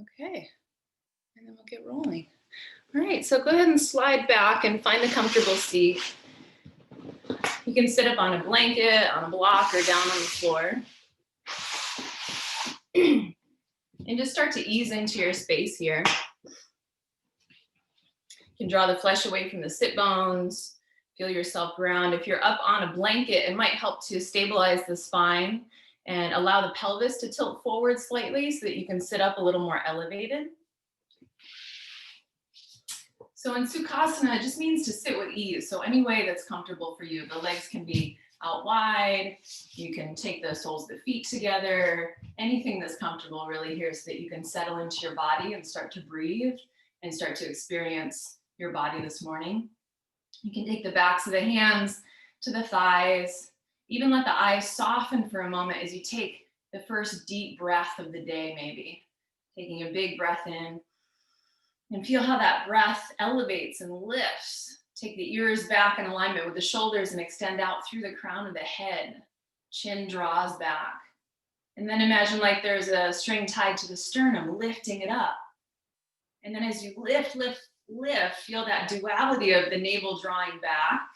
Okay, and then we'll get rolling. All right, so go ahead and slide back and find a comfortable seat. You can sit up on a blanket, on a block, or down on the floor. And just start to ease into your space here. You can draw the flesh away from the sit bones, feel yourself ground. If you're up on a blanket, it might help to stabilize the spine and allow the pelvis to tilt forward slightly so that you can sit up a little more elevated. So in Sukhasana, it just means to sit with ease. So any way that's comfortable for you. The legs can be out wide. You can take the soles of the feet together. Anything that's comfortable really here so that you can settle into your body and start to breathe and start to experience your body this morning. You can take the backs of the hands to the thighs. Even let the eyes soften for a moment as you take the first deep breath of the day, maybe. Taking a big breath in. And feel how that breath elevates and lifts. Take the ears back in alignment with the shoulders and extend out through the crown of the head. Chin draws back. And then imagine like there's a string tied to the sternum, lifting it up. And then as you lift, lift, lift, feel that duality of the navel drawing back,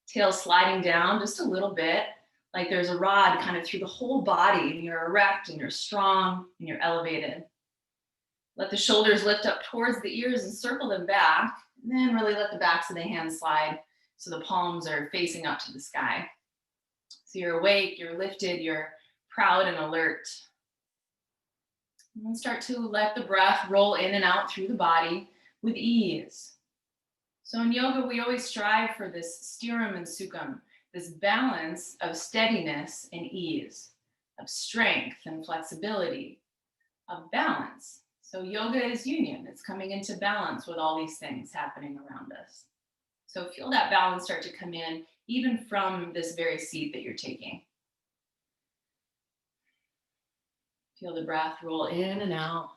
tail sliding down just a little bit, like there's a rod kind of through the whole body, and you're erect and you're strong and you're elevated. Let the shoulders lift up towards the ears and circle them back, and then really let the backs of the hands slide so the palms are facing up to the sky. So you're awake, you're lifted, you're proud and alert. And then start to let the breath roll in and out through the body with ease. So in yoga, we always strive for this stiram and sukham, this balance of steadiness and ease, of strength and flexibility, of balance. So yoga is union. It's coming into balance with all these things happening around us. So feel that balance start to come in even from this very seat that you're taking. Feel the breath roll in and out.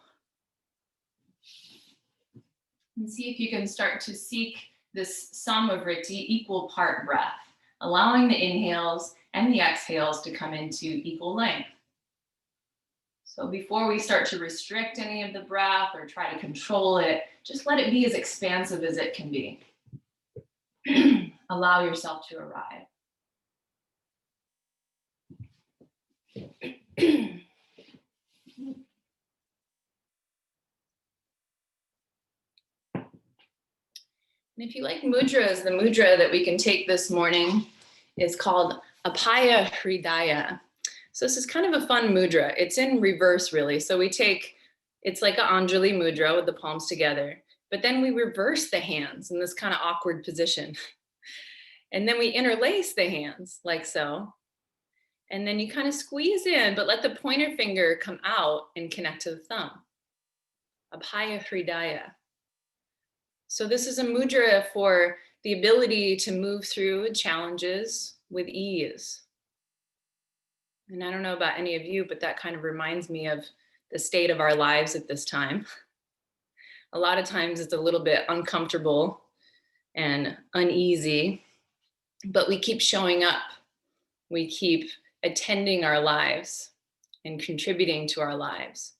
And see if you can start to seek this E-RYT, equal part breath, allowing the inhales and the exhales to come into equal length. So before we start to restrict any of the breath or try to control it, just let it be as expansive as it can be. Allow yourself to arrive. And if you like mudras, the mudra that we can take this morning is called Apaya Hridaya. So this is kind of a fun mudra. It's in reverse, really. So we take, it's like an Anjali mudra with the palms together, but then we reverse the hands in this kind of awkward position. And then we interlace the hands like so. And then you kind of squeeze in, but let the pointer finger come out and connect to the thumb. Apaya Hridaya. So this is a mudra for the ability to move through challenges with ease. And I don't know about any of you, but that kind of reminds me of the state of our lives at this time. A lot of times it's a little bit uncomfortable and uneasy, but we keep showing up. We keep attending our lives and contributing to our lives.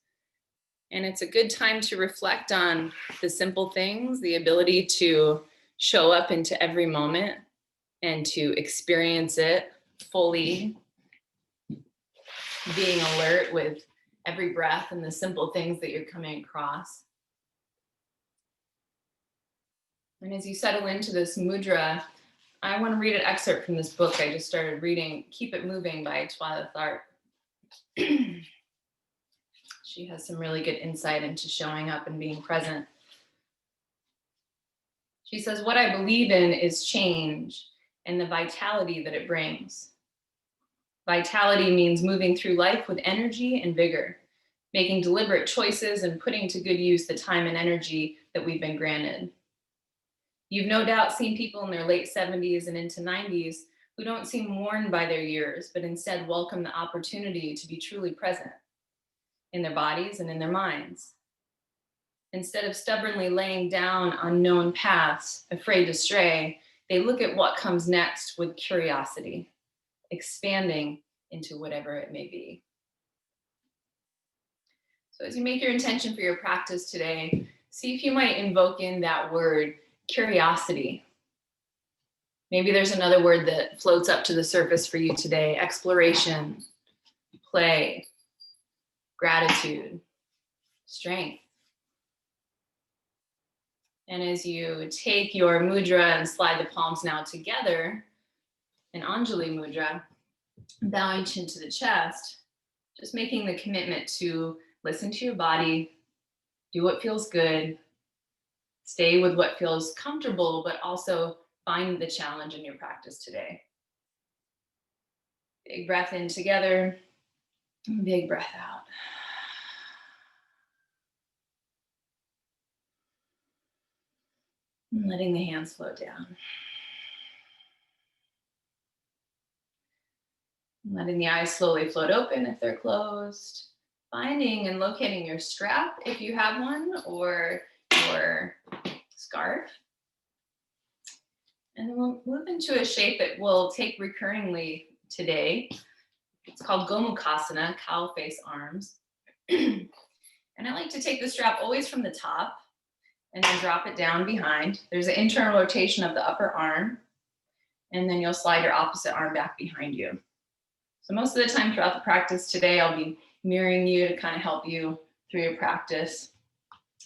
And it's a good time to reflect on the simple things, the ability to show up into every moment and to experience it fully, being alert with every breath and the simple things that you're coming across. And as you settle into this mudra, I want to read an excerpt from this book I just started reading, Keep It Moving by Twyla Tharp. She has some really good insight into showing up and being present. She says, what I believe in is change and the vitality that it brings. Vitality means moving through life with energy and vigor, making deliberate choices and putting to good use the time and energy that we've been granted. You've no doubt seen people in their late 70s and into 90s who don't seem worn by their years, but instead welcome the opportunity to be truly present in their bodies and in their minds. Instead of stubbornly laying down unknown paths, afraid to stray, they look at what comes next with curiosity, expanding into whatever it may be. So as you make your intention for your practice today, see if you might invoke in that word, curiosity. Maybe there's another word that floats up to the surface for you today, exploration, play, gratitude, strength. And as you take your mudra and slide the palms now together, in Anjali mudra, bowing chin to the chest, just making the commitment to listen to your body, do what feels good, stay with what feels comfortable, but also find the challenge in your practice today. Big breath in together, big breath out. And letting the hands float down. Letting the eyes slowly float open if they're closed. Finding and locating your strap if you have one, or your scarf. And then we'll move into a shape that we'll take recurringly today. It's called Gomukhasana, cow face arms. And I like to take the strap always from the top and then drop it down behind. There's an internal rotation of the upper arm, and then you'll slide your opposite arm back behind you. So most of the time throughout the practice today, I'll be mirroring you to kind of help you through your practice.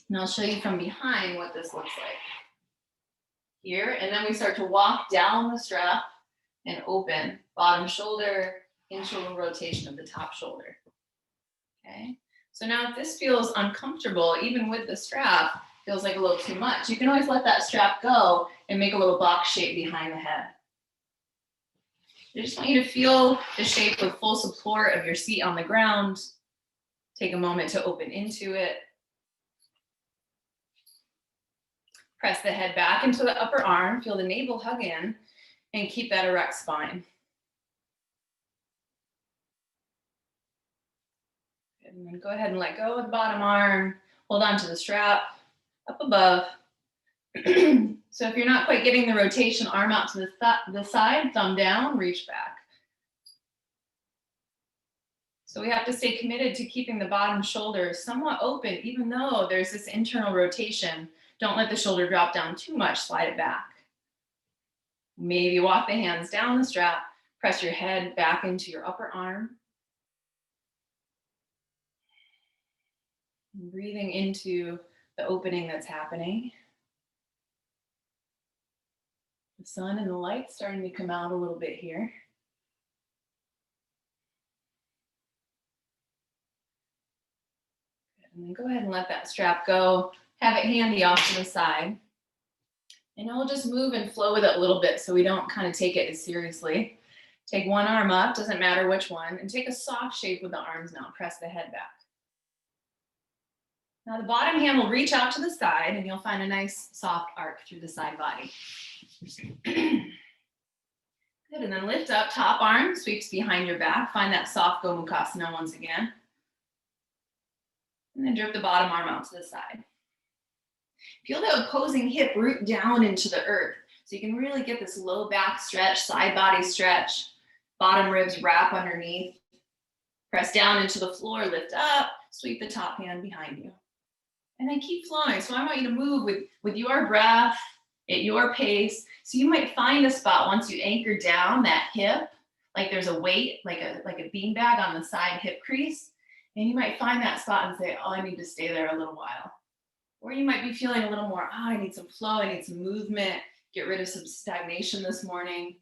And I'll show you from behind what this looks like. Here, and then we start to walk down the strap and open bottom shoulder, internal rotation of the top shoulder. Okay, so now if this feels uncomfortable, even with the strap, feels like a little too much, you can always let that strap go and make a little box shape behind the head. I just want you to feel the shape with full support of your seat on the ground. Take a moment to open into it. Press the head back into the upper arm, feel the navel hug in, and keep that erect spine. And then go ahead and let go of the bottom arm, hold on to the strap, up above. So if you're not quite getting the rotation, arm out to the side, thumb down, reach back. So we have to stay committed to keeping the bottom shoulder somewhat open, even though there's this internal rotation. Don't let the shoulder drop down too much, slide it back. Maybe walk the hands down the strap, press your head back into your upper arm. And breathing into the opening that's happening. The sun and the light starting to come out a little bit here. And then go ahead and let that strap go. Have it handy off to the side. And we'll just move and flow with it a little bit so we don't kind of take it as seriously. Take one arm up, doesn't matter which one, and take a soft shape with the arms now. Press the head back. Now the bottom hand will reach out to the side and you'll find a nice soft arc through the side body. Good, and then lift up, top arm sweeps behind your back. Find that soft Gomukhasana once again. And then drip the bottom arm out to the side. Feel the opposing hip root down into the earth. So you can really get this low back stretch, side body stretch, bottom ribs wrap underneath. Press down into the floor, lift up, sweep the top hand behind you. And then keep flowing. So I want you to move with your breath at your pace. So you might find a spot once you anchor down that hip, like there's a weight, like a beanbag on the side hip crease. And you might find that spot and say, oh, I need to stay there a little while. Or you might be feeling a little more, I need some flow, I need some movement, get rid of some stagnation this morning.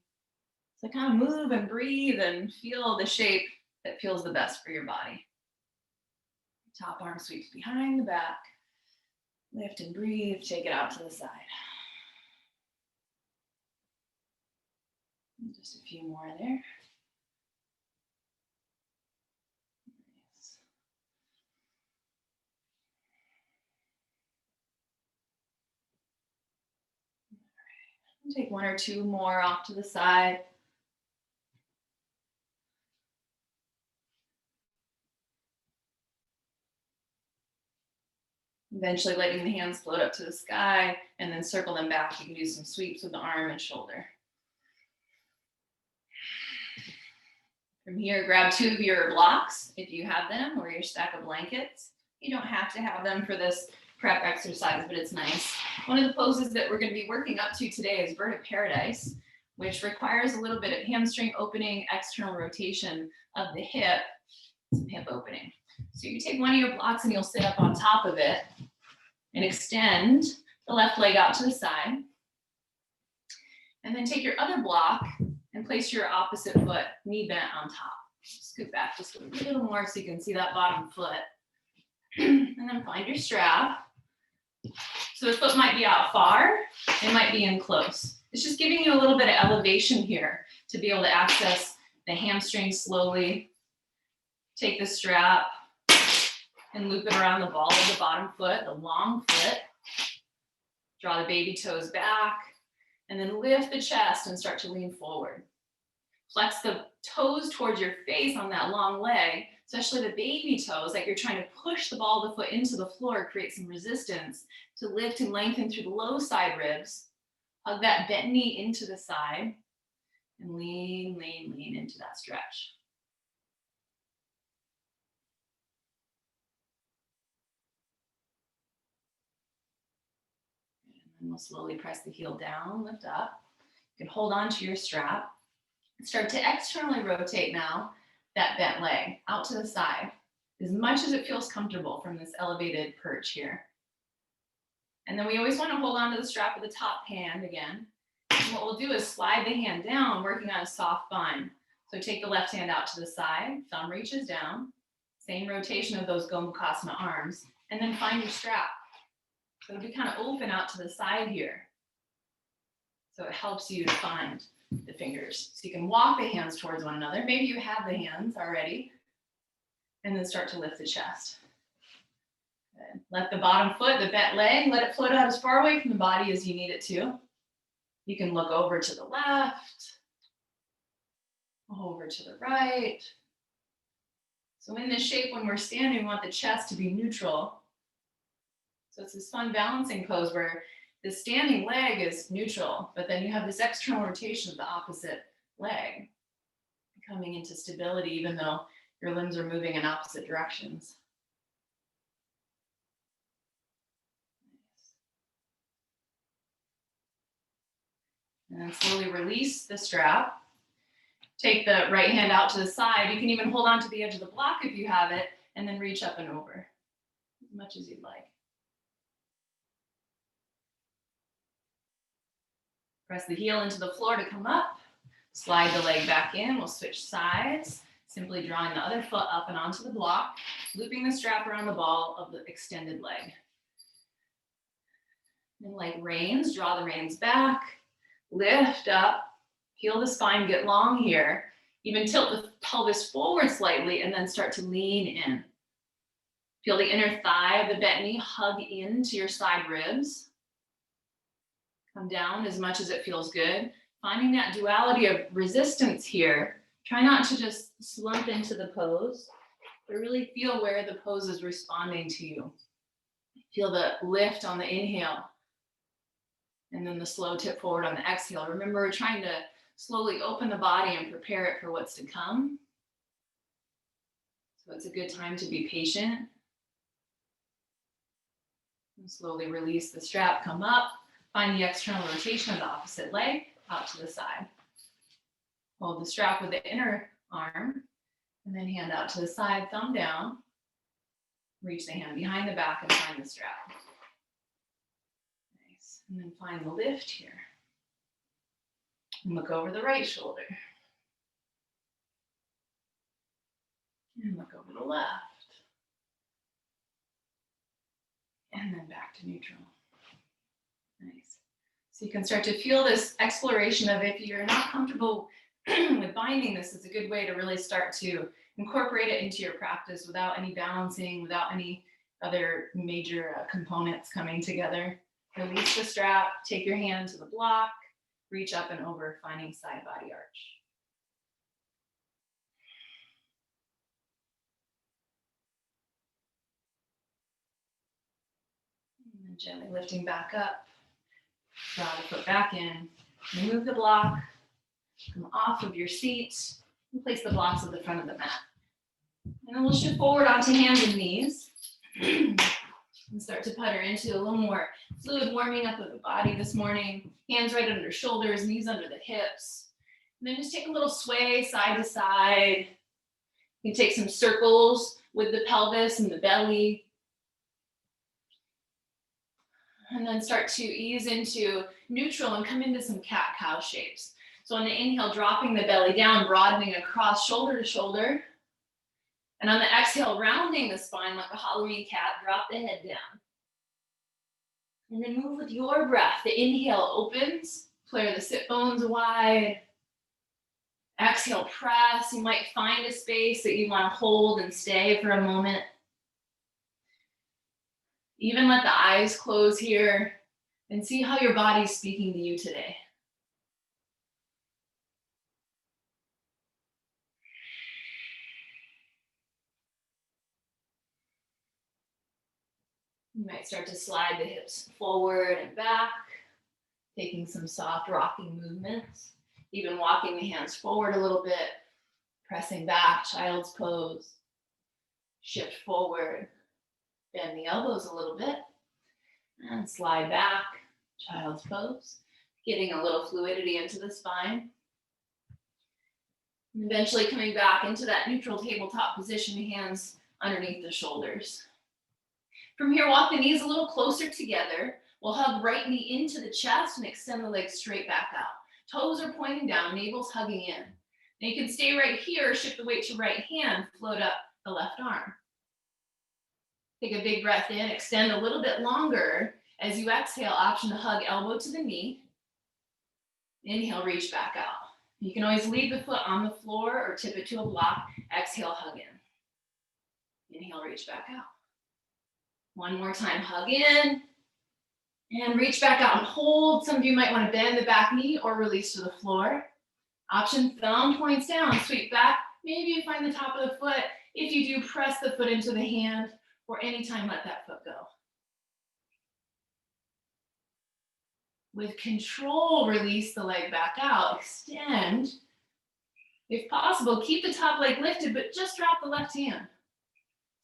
So kind of move and breathe and feel the shape that feels the best for your body. Top arm sweeps behind the back. Lift and breathe, take it out to the side. And just a few more there. Take one or two more off to the side. Eventually letting the hands float up to the sky and then circle them back. You can do some sweeps with the arm and shoulder. From here, grab two of your blocks if you have them, or your stack of blankets. You don't have to have them for this prep exercise, but it's nice. One of the poses that we're going to be working up to today is Bird of Paradise, which requires a little bit of hamstring opening, external rotation of the hip, some hip opening. So you take one of your blocks and you'll sit up on top of it and extend the left leg out to the side. And then take your other block and place your opposite foot knee bent on top. Scoot back just a little more so you can see that bottom foot. And then find your strap. So the foot might be out far, it might be in close. It's just giving you a little bit of elevation here to be able to access the hamstring slowly. Take the strap and loop it around the ball of the bottom foot, the long foot. Draw the baby toes back and then lift the chest and start to lean forward. Flex the toes towards your face on that long leg, especially the baby toes, like you're trying to push the ball of the foot into the floor, create some resistance to lift and lengthen through the low side ribs. Hug that bent knee into the side and lean, lean, lean into that stretch. And we'll slowly press the heel down, lift up. You can hold on to your strap. Start to externally rotate now that bent leg out to the side as much as it feels comfortable from this elevated perch here. And then we always want to hold on to the strap of the top hand again. And what we'll do is slide the hand down, working on a soft bind. So take the left hand out to the side, thumb reaches down, same rotation of those Gomukhasana arms, and then find your strap. So it'll be kind of open out to the side here. So it helps you to find the fingers. So you can walk the hands towards one another. Maybe you have the hands already. And then start to lift the chest. Good. Let the bottom foot, the bent leg, let it float out as far away from the body as you need it to. You can look over to the left, over to the right. So in this shape, when we're standing, we want the chest to be neutral. So it's this fun balancing pose where the standing leg is neutral, but then you have this external rotation of the opposite leg coming into stability, even though your limbs are moving in opposite directions. And then slowly release the strap. Take the right hand out to the side. You can even hold on to the edge of the block if you have it, and then reach up and over as much as you'd like. Press the heel into the floor to come up. Slide the leg back in. We'll switch sides. Simply drawing the other foot up and onto the block, looping the strap around the ball of the extended leg. And like reins, draw the reins back, lift up, feel the spine get long here. Even tilt the pelvis forward slightly and then start to lean in. Feel the inner thigh of the bent knee hug into your side ribs. Come down as much as it feels good. Finding that duality of resistance here. Try not to just slump into the pose, but really feel where the pose is responding to you. Feel the lift on the inhale, and then the slow tip forward on the exhale. Remember, we're trying to slowly open the body and prepare it for what's to come. So it's a good time to be patient. And slowly release the strap, come up, find the external rotation of the opposite leg out to the side. Hold the strap with the inner arm, and then hand out to the side, thumb down. Reach the hand behind the back and find the strap. Nice. And then find the lift here. And look over the right shoulder. And look over the left. And then back to neutral. Nice. So you can start to feel this exploration of, if you're not comfortable with binding this, it's a good way to really start to incorporate it into your practice without any balancing, without any other major components coming together. Release the strap, take your hand to the block, reach up and over, finding side body arch. And then gently lifting back up, draw the foot back in, remove the block, come off of your seat, and place the blocks at the front of the mat. And then we'll shift forward onto hands and knees. And start to putter into a little more fluid warming up of the body this morning. Hands right under shoulders, knees under the hips. And then just take a little sway side to side. You can take some circles with the pelvis and the belly. And then start to ease into neutral and come into some cat-cow shapes. So on the inhale, dropping the belly down, broadening across shoulder to shoulder. And on the exhale, rounding the spine like a Halloween cat, drop the head down. And then move with your breath. The inhale opens, flare the sit bones wide. Exhale, press. You might find a space that you want to hold and stay for a moment. Even let the eyes close here and see how your body's speaking to you today. You might start to slide the hips forward and back, taking some soft rocking movements, even walking the hands forward a little bit, pressing back, child's pose, shift forward, bend the elbows a little bit, and slide back, child's pose, getting a little fluidity into the spine. And eventually coming back into that neutral tabletop position, hands underneath the shoulders. From here, walk the knees a little closer together. We'll hug right knee into the chest and extend the legs straight back out. Toes are pointing down, navel's hugging in. Now you can stay right here, shift the weight to right hand, float up the left arm. Take a big breath in, extend a little bit longer. As you exhale, option to hug elbow to the knee. Inhale, reach back out. You can always leave the foot on the floor or tip it to a block. Exhale, hug in. Inhale, reach back out. One more time, hug in. And reach back out and hold. Some of you might want to bend the back knee or release to the floor. Option, thumb points down, sweep back. Maybe you find the top of the foot. If you do, press the foot into the hand, or anytime let that foot go. With control, release the leg back out, extend. If possible, keep the top leg lifted, but just drop the left hand.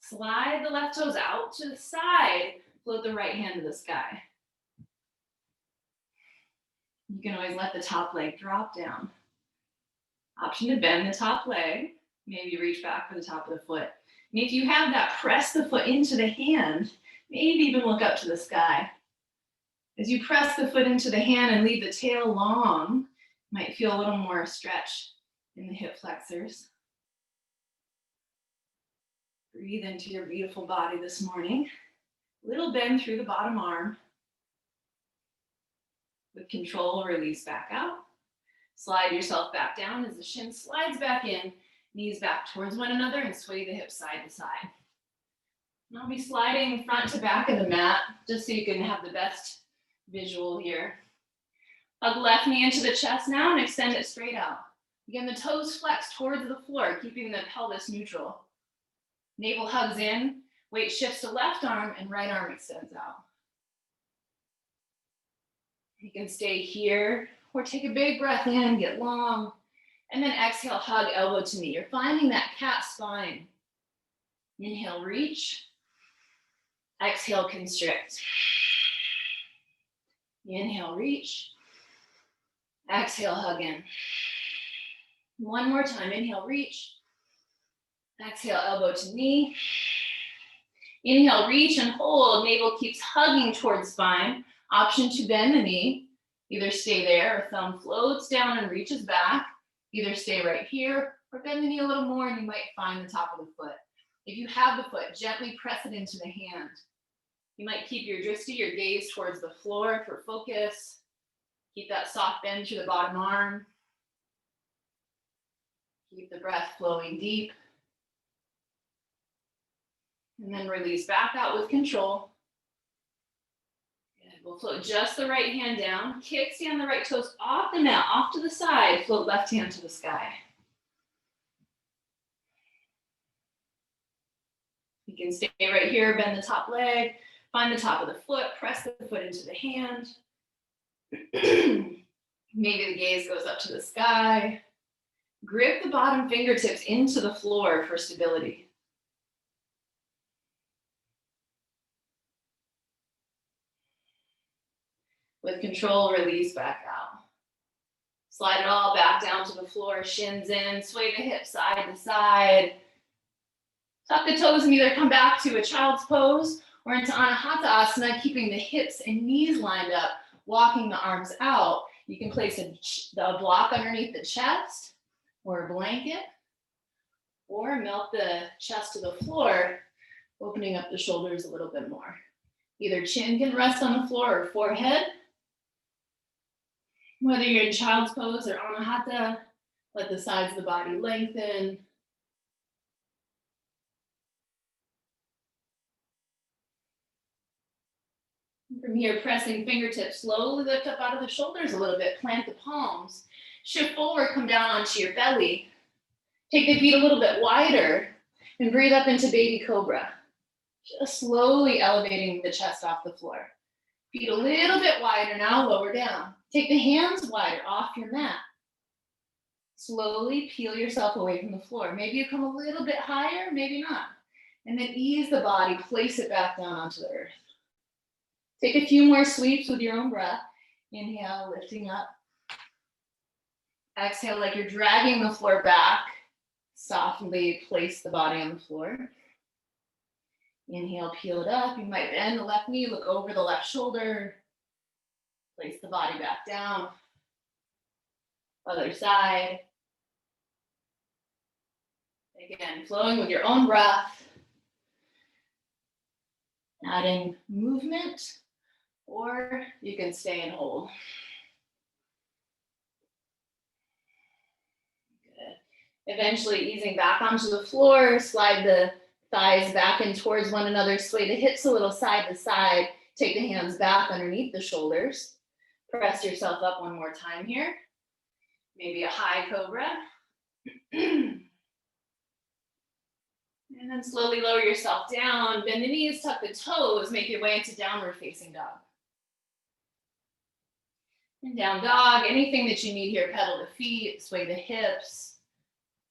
Slide the left toes out to the side, float the right hand to the sky. You can always let the top leg drop down. Option to bend the top leg, maybe reach back for the top of the foot. And if you have that, press the foot into the hand, maybe even look up to the sky. As you press the foot into the hand and leave the tail long, you might feel a little more stretch in the hip flexors. Breathe into your beautiful body this morning. Little bend through the bottom arm. With control, release back out. Slide yourself back down as the shin slides back in, knees back towards one another, and sway the hips side to side. And I'll be sliding front to back of the mat, just so you can have the best visual here. Hug left knee into the chest now and extend it straight out. Again, the toes flex towards the floor, keeping the pelvis neutral. Navel hugs in, weight shifts to left arm, and right arm extends out. You can stay here, or take a big breath in, get long, and then exhale, hug elbow to knee. You're finding that cat spine. Inhale, reach. Exhale, constrict. Inhale, reach. Exhale, hug in. One more time, inhale, reach. Exhale, elbow to knee. Inhale, reach and hold. Navel keeps hugging towards spine. Option to bend the knee. Either stay there or thumb floats down and reaches back. Either stay right here or bend the knee a little more and you might find the top of the foot. If you have the foot, gently press it into the hand. You might keep your drishti, your gaze towards the floor for focus. Keep that soft bend to the bottom arm. Keep the breath flowing deep. And then release back out with control. Good. We'll float just the right hand down. Kickstand the right toes off the mat, off to the side. Float left hand to the sky. You can stay right here, bend the top leg, find the top of the foot, press the foot into the hand. Maybe the gaze goes up to the sky. Grip the bottom fingertips into the floor for stability. With control, release back out. Slide it all back down to the floor, shins in, sway the hips side to side. Tuck the toes and either come back to a child's pose or into Anahata Asana, keeping the hips and knees lined up, walking the arms out. You can place a block underneath the chest or a blanket, or melt the chest to the floor, opening up the shoulders a little bit more. Either chin can rest on the floor or forehead. Whether you're in child's pose or Anahata, let the sides of the body lengthen. From here, pressing fingertips, slowly lift up out of the shoulders a little bit, plant the palms. Shift forward, come down onto your belly. Take the feet a little bit wider and breathe up into baby cobra. Just slowly elevating the chest off the floor. Feet a little bit wider now, lower down. Take the hands wider off your mat. Slowly peel yourself away from the floor. Maybe you come a little bit higher, maybe not. And then ease the body, place it back down onto the earth. Take a few more sweeps with your own breath. Inhale, lifting up. Exhale like you're dragging the floor back. Softly place the body on the floor. Inhale, peel it up. You might bend the left knee, look over the left shoulder. Place the body back down. Other side. Again, flowing with your own breath. Adding movement, or you can stay and hold. Good. Eventually easing back onto the floor, slide the thighs back in towards one another, sway the hips a little side to side, take the hands back underneath the shoulders. Press yourself up one more time here. Maybe a high cobra. And then slowly lower yourself down, bend the knees, tuck the toes, make your way into downward facing dog. And down dog, anything that you need here, pedal the feet, sway the hips.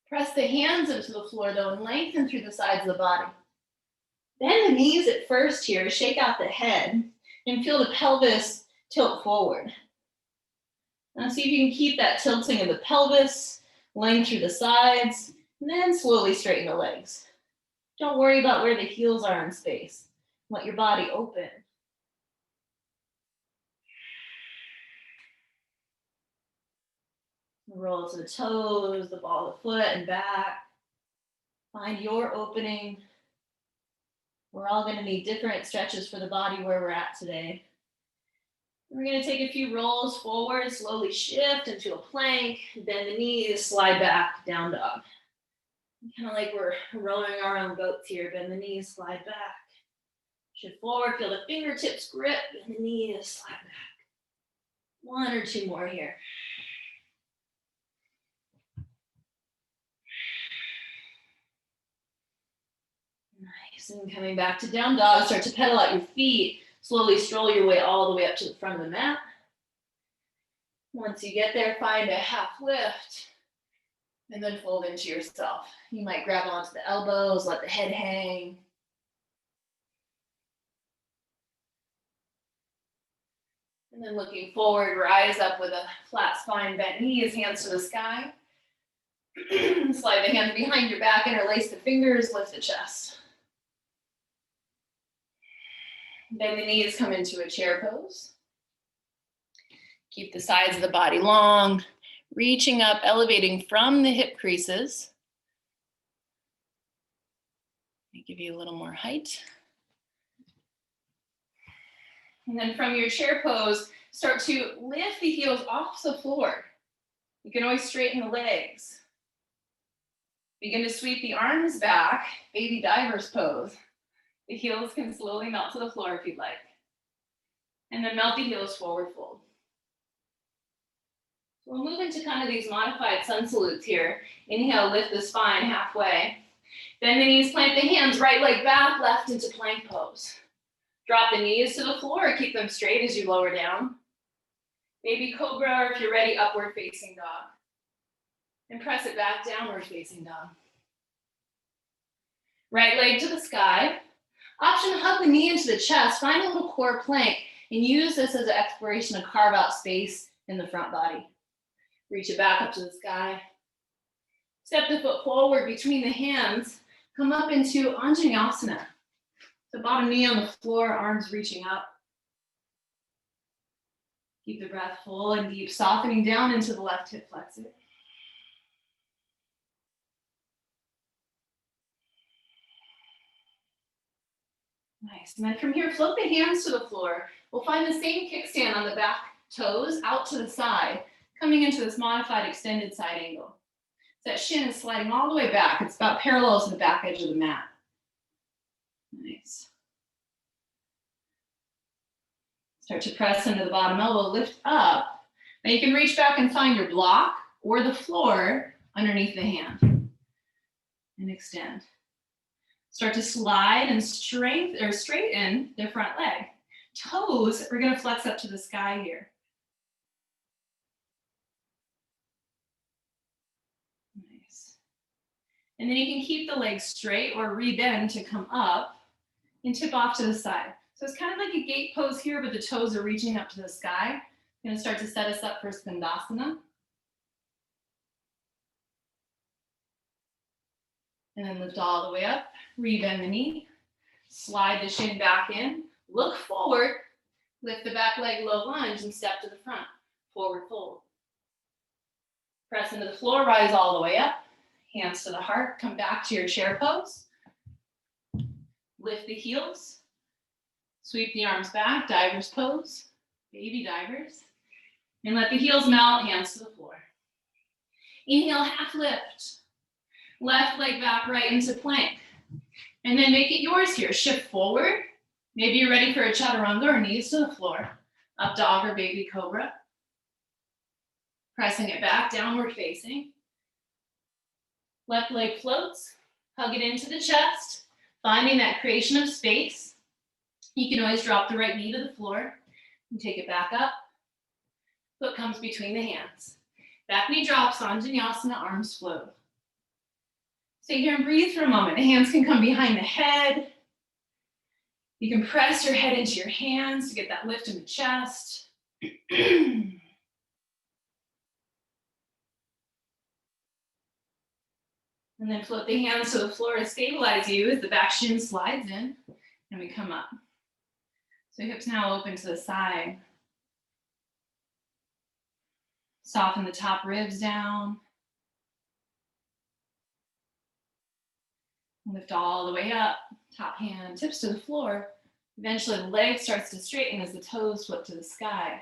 Press the hands into the floor though and lengthen through the sides of the body. Bend the knees at first here, shake out the head and feel the pelvis tilt forward. Now see if you can keep that tilting of the pelvis, length through the sides, and then slowly straighten the legs. Don't worry about where the heels are in space. Let your body open. Roll to the toes, the ball of the foot and back. Find your opening. We're all going to need different stretches for the body where we're at today. We're going to take a few rolls forward, slowly shift into a plank, bend the knees, slide back, down dog. Kind of like we're rowing our own boats here. Bend the knees, slide back. Shift forward, feel the fingertips grip, bend the knees, slide back. One or two more here. Nice, and coming back to down dog, start to pedal out your feet. Slowly stroll your way all the way up to the front of the mat. Once you get there, find a half lift. And then fold into yourself. You might grab onto the elbows, let the head hang. And then looking forward, rise up with a flat spine, bent knees, hands to the sky. Slide the hands behind your back, interlace the fingers, lift the chest. Bend the knees, come into a chair pose. Keep the sides of the body long. Reaching up, elevating from the hip creases. Let me give you a little more height. And then from your chair pose, start to lift the heels off the floor. You can always straighten the legs. Begin to sweep the arms back, baby diver's pose. The heels can slowly melt to the floor if you'd like. And then melt the heels forward fold. We'll move into kind of these modified sun salutes here. Inhale, lift the spine halfway. Bend the knees, plant the hands, right leg back, left into plank pose. Drop the knees to the floor, keep them straight as you lower down. Baby cobra, or if you're ready, upward facing dog. And press it back, downward facing dog. Right leg to the sky. Option, hug the knee into the chest, find a little core plank, And use this as an exploration to carve out space in the front body. Reach it back up to the sky. Step the foot forward between the hands. Come up into Anjaneyasana. The bottom knee on the floor, arms reaching up. Keep the breath full and deep, softening down into the left hip flexor. Nice. And then from here, float the hands to the floor. We'll find the same kickstand on the back toes out to the side, coming into this modified extended side angle. That shin is sliding all the way back. It's about parallel to the back edge of the mat. Nice. Start to press into the bottom elbow, lift up. Now you can reach back and find your block or the floor underneath the hand. And extend. Start to slide and straighten the front leg. Toes, we're gonna flex up to the sky here. Nice. And then you can keep the legs straight or rebend to come up and tip off to the side. So it's kind of like a gate pose here, but the toes are reaching up to the sky. I'm gonna start to set us up for Skandasana. And then lift all the way up, rebend the knee, slide the shin back in, look forward, lift the back leg, low lunge, and step to the front, forward fold. Press into the floor, rise all the way up, hands to the heart, come back to your chair pose. Lift the heels, sweep the arms back, diver's pose, baby divers. And let the heels melt, hands to the floor. Inhale, half lift. Left leg back right into plank. And then make it yours here. Shift forward. Maybe you're ready for a chaturanga or knees to the floor. Up dog or baby cobra. Pressing it back, downward facing. Left leg floats. Hug it into the chest. Finding that creation of space. You can always drop the right knee to the floor and take it back up. Foot comes between the hands. Back knee drops, Anjaneyasana, arms float. Stay here and breathe for a moment. The hands can come behind the head. You can press your head into your hands to get that lift in the chest. And then float the hands to the floor to stabilize you as the back shin slides in and we come up. So hips now open to the side. Soften the top ribs down. Lift all the way up, top hand tips to the floor. Eventually the leg starts to straighten as the toes flip to the sky.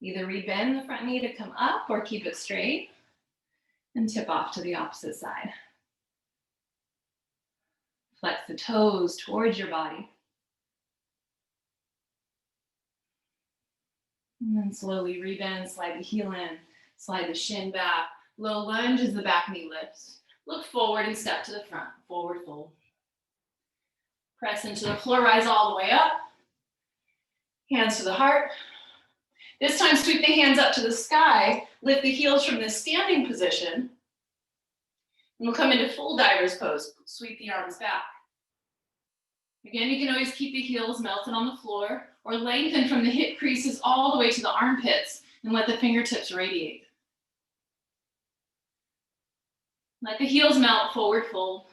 Either rebend the front knee to come up or keep it straight and tip off to the opposite side. Flex the toes towards your body. And then slowly rebend, slide the heel in, slide the shin back. Low lunge as the back knee lifts. Look forward and step to the front, forward fold. Press into the floor, rise all the way up. Hands to the heart. This time sweep the hands up to the sky, lift the heels from this standing position. And we'll come into full diver's pose, sweep the arms back. Again, you can always keep the heels melted on the floor or lengthen from the hip creases all the way to the armpits and let the fingertips radiate. Let the heels melt, forward fold.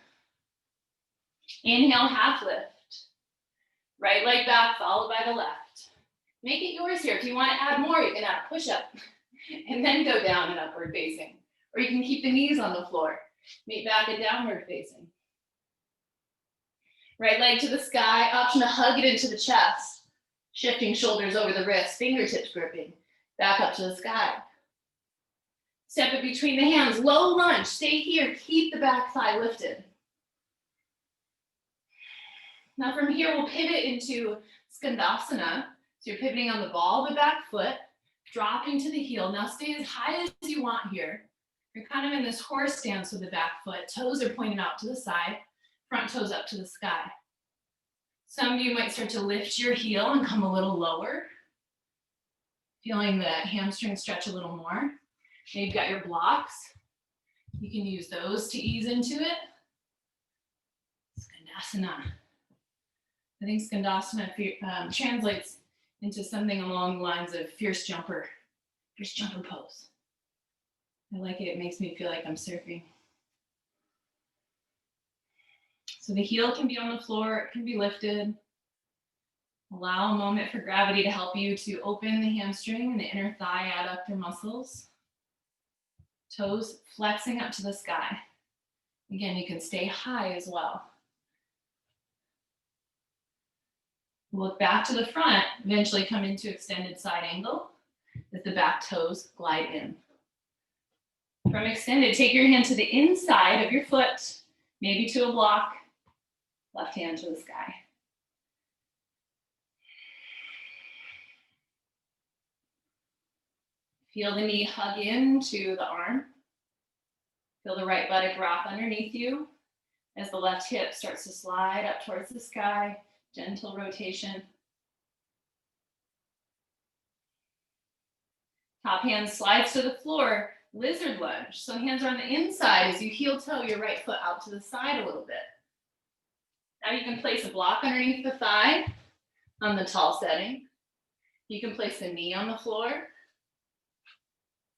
Inhale, half lift. Right leg back, followed by the left. Make it yours here. If you want to add more, you can add a push-up and then go down and upward facing. Or you can keep the knees on the floor. Meet back and downward facing. Right leg to the sky, option to hug it into the chest. Shifting shoulders over the wrists, fingertips gripping. Back up to the sky. Step it between the hands, low lunge, stay here, keep the back thigh lifted. Now from here, we'll pivot into Skandasana. So you're pivoting on the ball of the back foot, dropping to the heel. Now stay as high as you want here. You're kind of in this horse stance with the back foot. Toes are pointed out to the side, front toes up to the sky. Some of you might start to lift your heel and come a little lower, feeling the hamstring stretch a little more. Now you've got your blocks. You can use those to ease into it. Skandasana. I think Skandasana translates into something along the lines of fierce jumper pose. I like it. It makes me feel like I'm surfing. So the heel can be on the floor. It can be lifted. Allow a moment for gravity to help you to open the hamstring and the inner thigh adductor muscles. Toes flexing up to the sky. Again, you can stay high as well. Look back to the front, eventually come into extended side angle as the back toes glide in. From extended, take your hand to the inside of your foot, maybe to a block, left hand to the sky. Feel the knee hug into the arm. Feel the right buttock wrap underneath you as the left hip starts to slide up towards the sky. Gentle rotation. Top hand slides to the floor, lizard lunge. So hands are on the inside as you heel toe your right foot out to the side a little bit. Now you can place a block underneath the thigh on the tall setting. You can place the knee on the floor.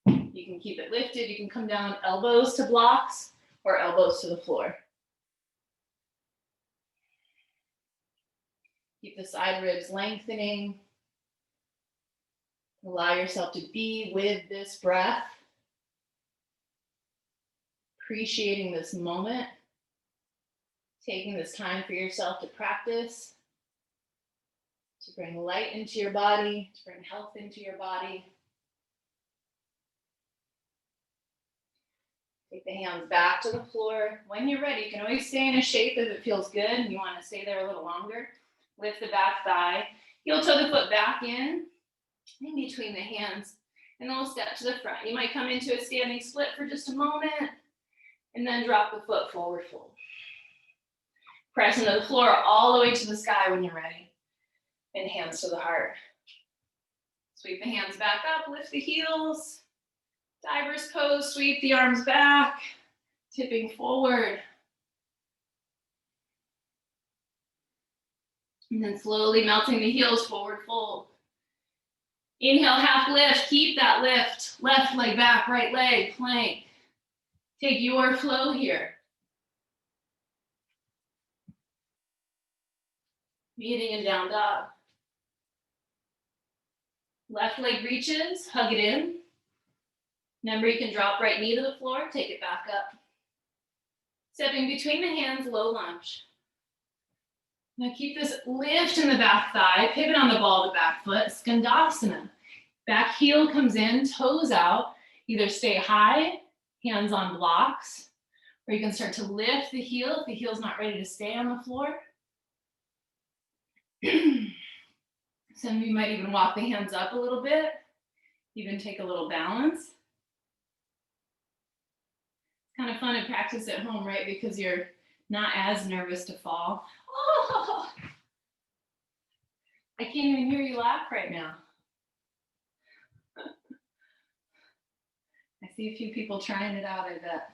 You can keep it lifted. You can come down elbows to blocks or elbows to the floor. Keep the side ribs lengthening. Allow yourself to be with this breath. Appreciating this moment. Taking this time for yourself to practice. To bring light into your body. To bring health into your body. Take the hands back to the floor. When you're ready, you can always stay in a shape if it feels good and you want to stay there a little longer. Lift the back thigh. Heel toe the foot back in between the hands, and then we'll step to the front. You might come into a standing split for just a moment, and then drop the foot forward fold. Press into the floor all the way to the sky when you're ready, and hands to the heart. Sweep the hands back up, lift the heels. Diver's pose, sweep the arms back, tipping forward. And then slowly melting the heels, forward fold. Inhale, half lift, keep that lift. Left leg back, right leg, plank. Take your flow here. Meeting in down dog. Left leg reaches, hug it in. Remember, you can drop right knee to the floor, take it back up. Stepping between the hands, low lunge. Now keep this lift in the back thigh, pivot on the ball of the back foot, Skandasana. Back heel comes in, toes out. Either stay high, hands on blocks, or you can start to lift the heel if the heel's not ready to stay on the floor. Some of you might even walk the hands up a little bit, even take a little balance. It's kind of fun to practice at home, right? Because you're not as nervous to fall. Oh, I can't even hear you laugh right now. I see a few people trying it out, I bet.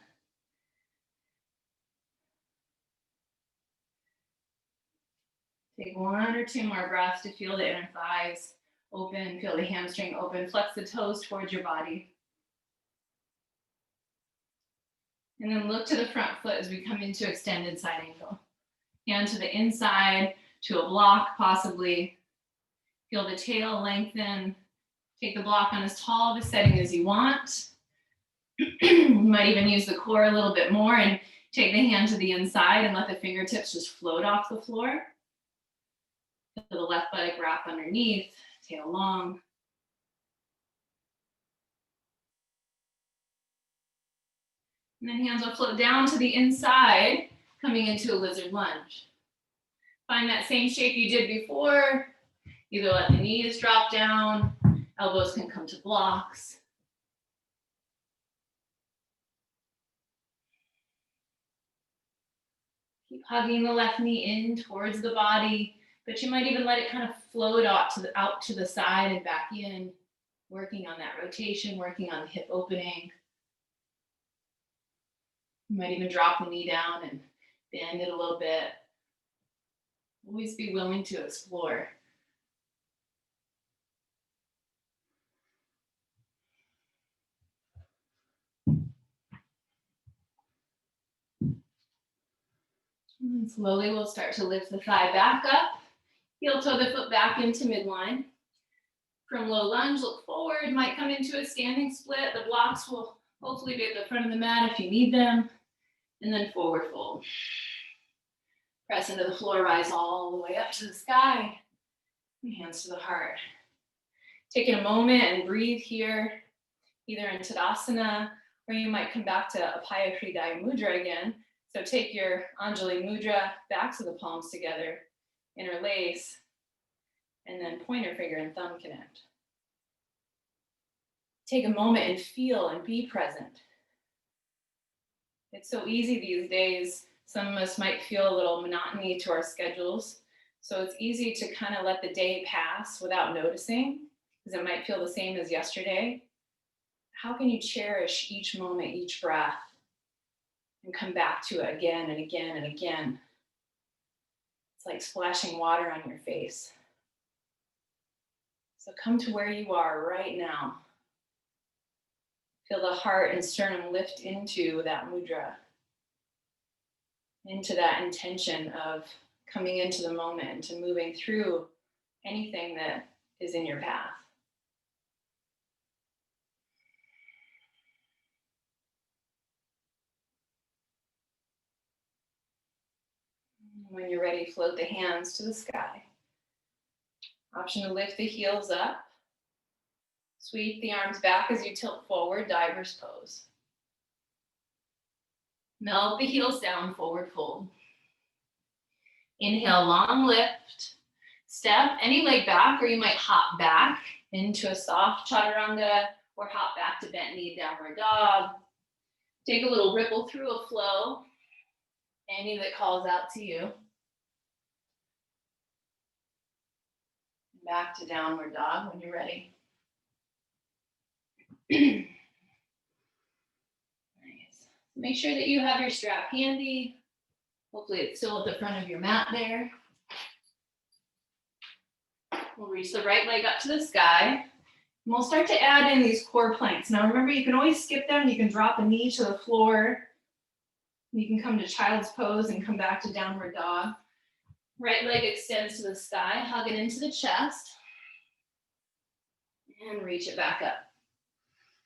Take one or two more breaths to feel the inner thighs open, feel the hamstring open, flex the toes towards your body. And then look to the front foot as we come into extended side angle. Hand to the inside, to a block possibly. Feel the tail lengthen. Take the block on as tall of a setting as you want. You might even use the core a little bit more and take the hand to the inside and let the fingertips just float off the floor. Feel the left buttock wrap underneath, tail long. And then hands will float down to the inside, coming into a lizard lunge. Find that same shape you did before. Either let the knees drop down, elbows can come to blocks. Keep hugging the left knee in towards the body, but you might even let it kind of float out to the side and back in, working on that rotation, working on the hip opening. You might even drop the knee down and bend it a little bit. Always be willing to explore. And slowly we'll start to lift the thigh back up. Heel toe the foot back into midline. From low lunge, look forward. Might come into a standing split. The blocks will hopefully be at the front of the mat if you need them. And then forward fold. Press into the floor, rise all the way up to the sky. And hands to the heart. Taking a moment and breathe here, either in Tadasana, or you might come back to Upaya Hridaya Mudra again. So take your Anjali Mudra back to the palms together, interlace, and then pointer finger and thumb connect. Take a moment and feel and be present. It's so easy these days. Some of us might feel a little monotony to our schedules. So it's easy to kind of let the day pass without noticing, because it might feel the same as yesterday. How can you cherish each moment, each breath, and come back to it again and again and again? It's like splashing water on your face. So come to where you are right now. Feel the heart and sternum lift into that mudra, into that intention of coming into the moment and moving through anything that is in your path. When you're ready, float the hands to the sky. Option to lift the heels up. Sweep the arms back as you tilt forward, diver's pose. Melt the heels down, forward fold. Inhale, long lift. Step any leg back, or you might hop back into a soft chaturanga, or hop back to bent knee, downward dog. Take a little ripple through a flow, any that calls out to you. Back to downward dog when you're ready. Nice. Make sure that you have your strap handy. Hopefully it's still at the front of your mat there. We'll reach the right leg up to the sky. And we'll start to add in these core planks. Now remember, you can always skip them. You can drop a knee to the floor. You can come to child's pose and come back to downward dog. Right leg extends to the sky, hug it into the chest. And reach it back up.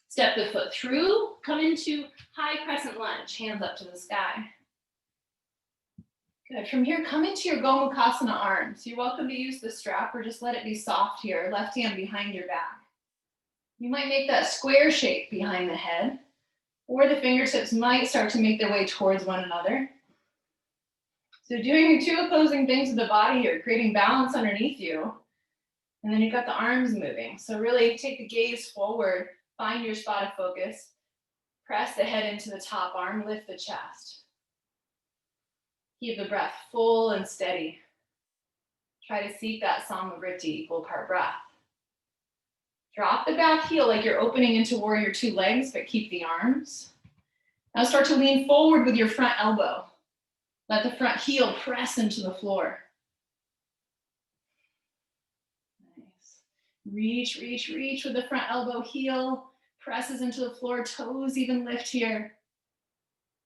Step the foot through, come into high crescent lunge, hands up to the sky. Good. From here, come into your Gomukhasana arms. You're welcome to use the strap or just let it be soft here. Left hand behind your back. You might make that square shape behind the head, or the fingertips might start to make their way towards one another. So doing two opposing things with the body here, creating balance underneath you. And then you've got the arms moving. So really take the gaze forward, find your spot of focus, press the head into the top arm, lift the chest. Keep the breath full and steady. Try to seek that Samavriti, equal part breath. Drop the back heel like you're opening into warrior two legs, but keep the arms. Now start to lean forward with your front elbow. Let the front heel press into the floor. Nice. Reach, reach, reach with the front elbow, heel presses into the floor, toes even lift here.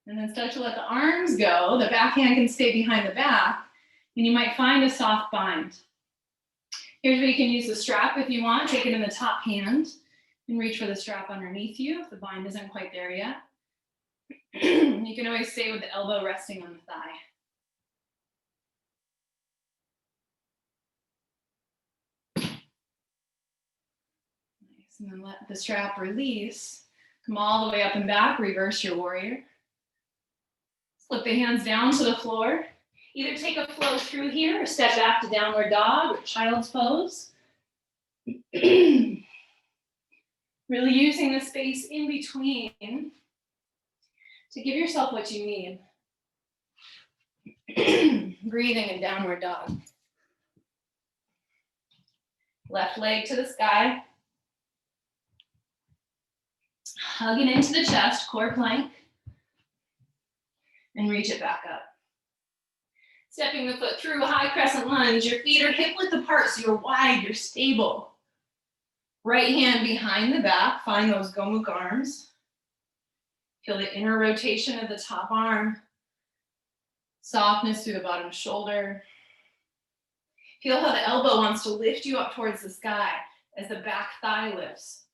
And then start to let the arms go. The back hand can stay behind the back, and you might find a soft bind. Here's where you can use the strap if you want. Take it in the top hand and reach for the strap underneath you if the bind isn't quite there yet. You can always stay with the elbow resting on the thigh. Nice. And then let the strap release. Come all the way up and back. Reverse your warrior. Slip the hands down to the floor. Either take a flow through here or step back to downward dog or child's pose. Really using the space in between to give yourself what you need. Breathing in downward dog. Left leg to the sky. Hugging into the chest, core plank. and reach it back up. Stepping the foot through, high crescent lunge. Your feet are hip width apart, so you're wide, you're stable. Right hand behind the back, find those Gomukh arms. Feel the inner rotation of the top arm. Softness through the bottom shoulder. Feel how the elbow wants to lift you up towards the sky as the back thigh lifts.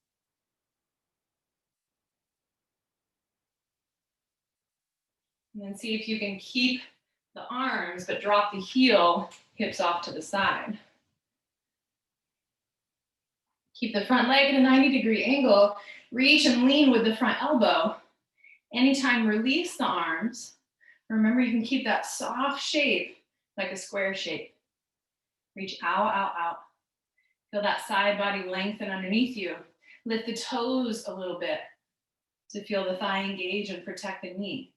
And then see if you can keep the arms, but drop the heel, hips off to the side. Keep the front leg at a 90-degree angle. Reach and lean with the front elbow. Anytime release the arms. Remember, you can keep that soft shape like a square shape. Reach out, out, out. Feel that side body lengthen underneath you. Lift the toes a little bit to feel the thigh engage and protect the knee.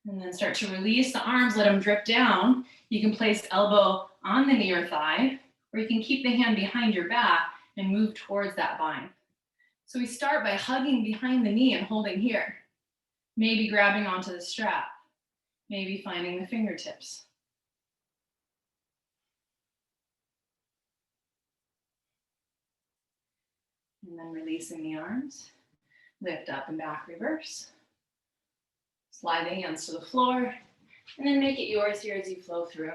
And then start to release the arms, let them drip down. You can place elbow on the knee or thigh, or you can keep the hand behind your back and move towards that bind. So we start by hugging behind the knee and holding here. Maybe grabbing onto the strap. Maybe finding the fingertips. And then releasing the arms. Lift up and back, reverse. Slide the hands to the floor. And then make it yours here as you flow through.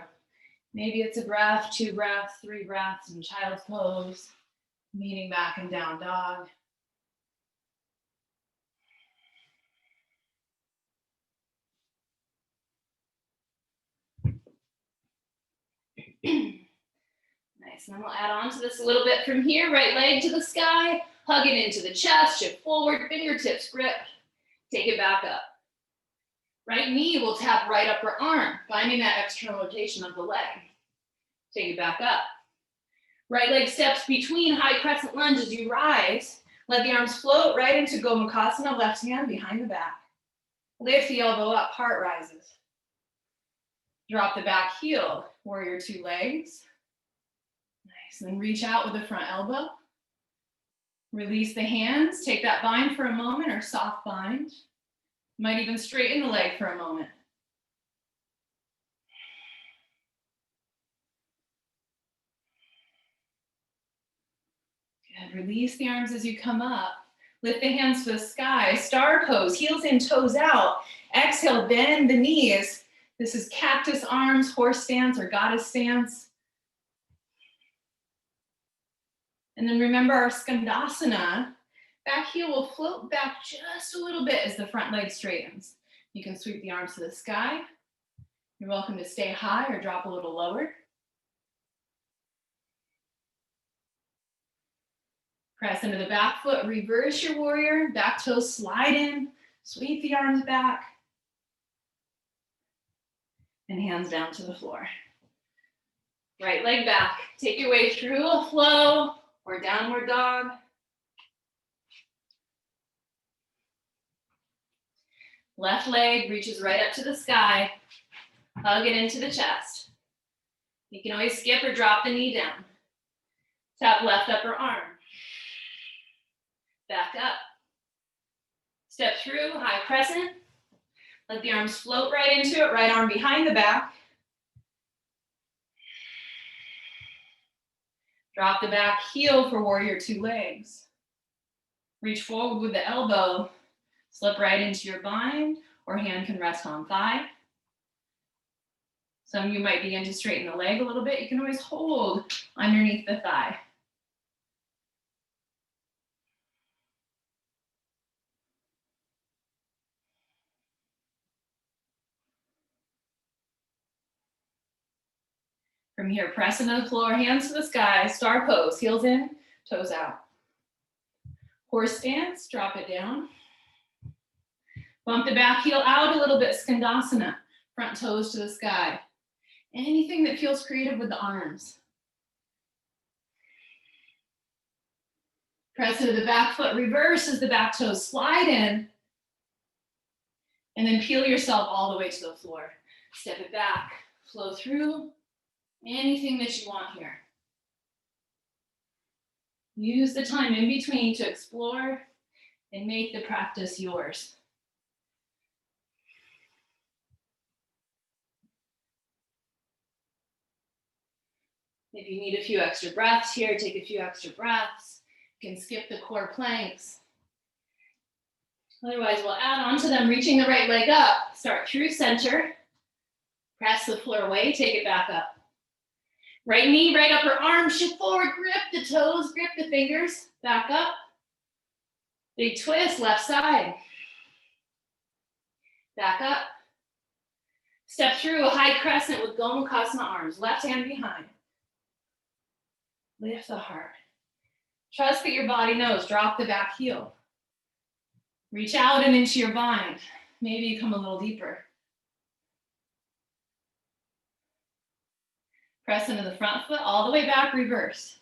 Maybe it's a breath, 2 breaths, 3 breaths in child's pose. Meeting back in down dog. Nice, and then we'll add on to this a little bit from here. Right leg to the sky, hug it into the chest, shift forward, fingertips grip, take it back up. Right knee will tap right upper arm, finding that external rotation of the leg. Take it back up. Right leg steps between high crescent lunge as you rise. Let the arms float right into Gomukhasana, left hand behind the back. Lift the elbow up, heart rises. Drop the back heel, warrior 2 legs. Nice, and then reach out with the front elbow. Release the hands, take that bind for a moment or soft bind. Might even straighten the leg for a moment. Good, release the arms as you come up. Lift the hands to the sky, star pose, heels in, toes out. Exhale, bend the knees. This is cactus arms, horse stance or goddess stance. And then remember our Skandasana. Back heel will float back just a little bit as the front leg straightens. You can sweep the arms to the sky. You're welcome to stay high or drop a little lower. Press into the back foot, reverse your warrior. Back toes slide in, sweep the arms back. And hands down to the floor. Right leg back. Take your way through a flow or downward dog. Left leg reaches right up to the sky. Hug it into the chest. You can always skip or drop the knee down. Tap left upper arm. Back up. Step through, high crescent. Let the arms float right into it, right arm behind the back. Drop the back heel for warrior 2 legs. Reach forward with the elbow. Slip right into your bind, or hand can rest on thigh. Some of you might begin to straighten the leg a little bit. You can always hold underneath the thigh. From here, press into the floor, hands to the sky, star pose, heels in, toes out. Horse stance, drop it down. Bump the back heel out a little bit, Skandasana, front toes to the sky. Anything that feels creative with the arms. Press into the back foot, reverse as the back toes slide in, and then peel yourself all the way to the floor. Step it back, flow through. Anything that you want here. Use the time in between to explore and make the practice yours. If you need a few extra breaths here, take a few extra breaths. You can skip the core planks. Otherwise, we'll add on to them, reaching the right leg up. Start through center. Press the floor away, take it back up. Right knee, right upper arm, shift forward, grip the toes, grip the fingers, back up. Big twist, left side. Back up. Step through a high crescent with Gomukhasana arms, left hand behind. Lift the heart. Trust that your body knows, drop the back heel. Reach out and into your bind. Maybe come a little deeper. Press into the front foot, all the way back, reverse.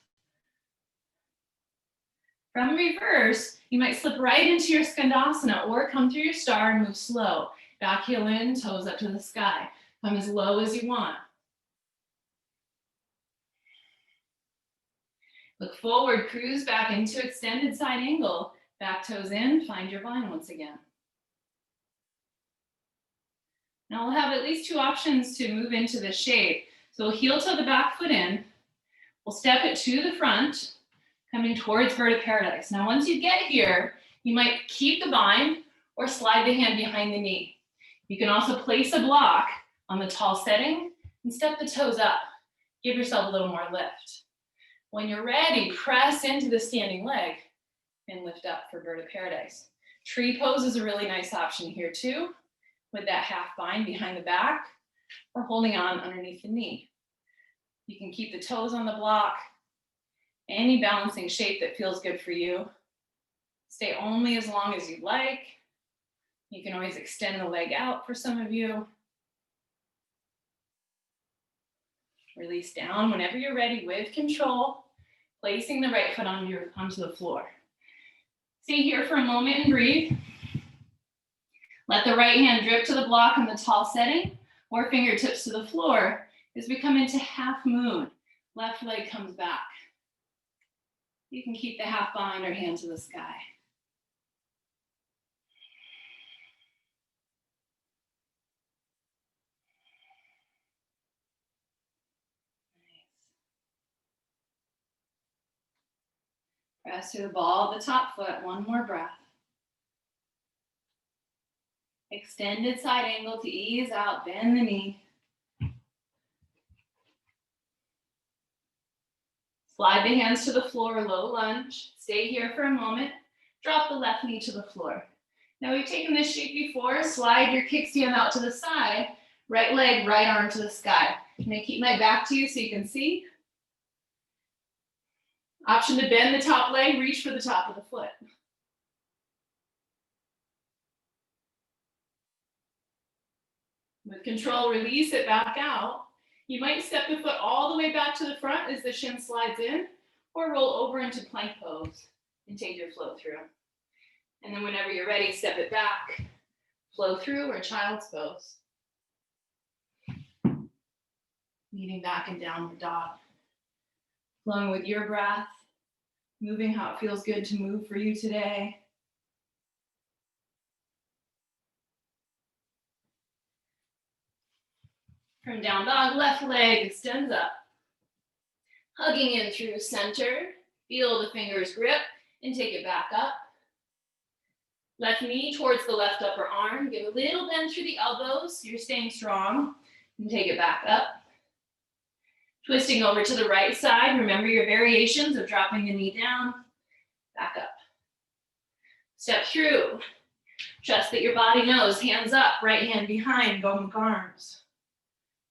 From reverse, you might slip right into your Skandasana or come through your star and move slow. Back heel in, toes up to the sky. Come as low as you want. Look forward, cruise back into extended side angle. Back toes in, find your bind once again. Now we'll have at least two options to move into this shape. So we'll heel toe the back foot in. We'll step it to the front, coming towards Verta Paradise. Now once you get here, you might keep the bind or slide the hand behind the knee. You can also place a block on the tall setting and step the toes up. Give yourself a little more lift. When you're ready, press into the standing leg and lift up for Verta Paradise. Tree pose is a really nice option here too, with that half bind behind the back or holding on underneath the knee. You can keep the toes on the block, any balancing shape that feels good for you. Stay only as long as you like. You can always extend the leg out for some of you. Release down whenever you're ready with control, placing the right foot onto the floor. Stay here for a moment and breathe. Let the right hand drip to the block in the tall setting or fingertips to the floor as we come into half moon. Left leg comes back. You can keep the half bind or hand to the sky. Press through the ball of the top foot, one more breath. Extended side angle to ease out, bend the knee. Slide the hands to the floor, low lunge. Stay here for a moment. Drop the left knee to the floor. Now we've taken this shape before. Slide your kickstand out to the side. Right leg, right arm to the sky. I'm going to keep my back to you so you can see. Option to bend the top leg, reach for the top of the foot. With control, release it back out. You might step the foot all the way back to the front as the shin slides in, or roll over into plank pose and take your flow through. And then whenever you're ready, step it back, flow through, or child's pose. Leaning back in downward dog. Flowing with your breath, moving how it feels good to move for you today. From down dog, left leg extends up. Hugging in through center. Feel the fingers grip and take it back up. Left knee towards the left upper arm. Give a little bend through the elbows so you're staying strong. And take it back up. Twisting over to the right side. Remember your variations of dropping the knee down. Back up. Step through. Trust that your body knows. Hands up, right hand behind, Gomukh arms.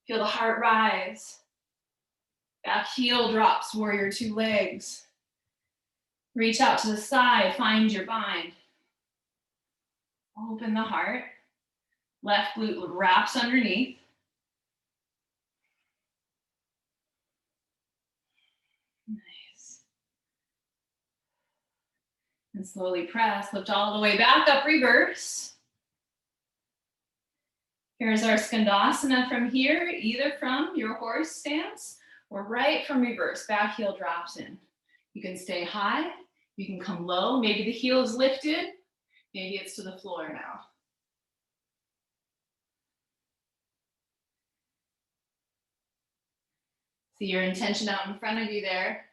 Feel the heart rise. Back heel drops, warrior two legs. Reach out to the side, find your bind. Open the heart. Left glute wraps underneath. Nice. And slowly press, lift all the way back up, reverse. Here's our Skandasana from here, either from your horse stance or right from reverse. Back heel drops in. You can stay high, you can come low. Maybe the heel is lifted, maybe it's to the floor now. See your intention out in front of you there.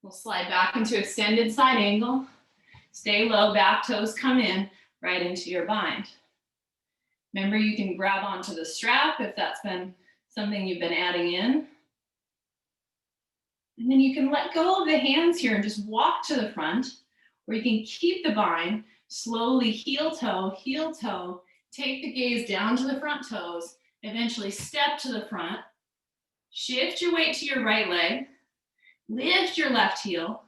We'll slide back into extended side angle. Stay low, back toes come in right into your bind. Remember, you can grab onto the strap if that's been something you've been adding in. And then you can let go of the hands here and just walk to the front, or you can keep the bind, slowly heel toe, take the gaze down to the front toes, eventually step to the front, shift your weight to your right leg, lift your left heel,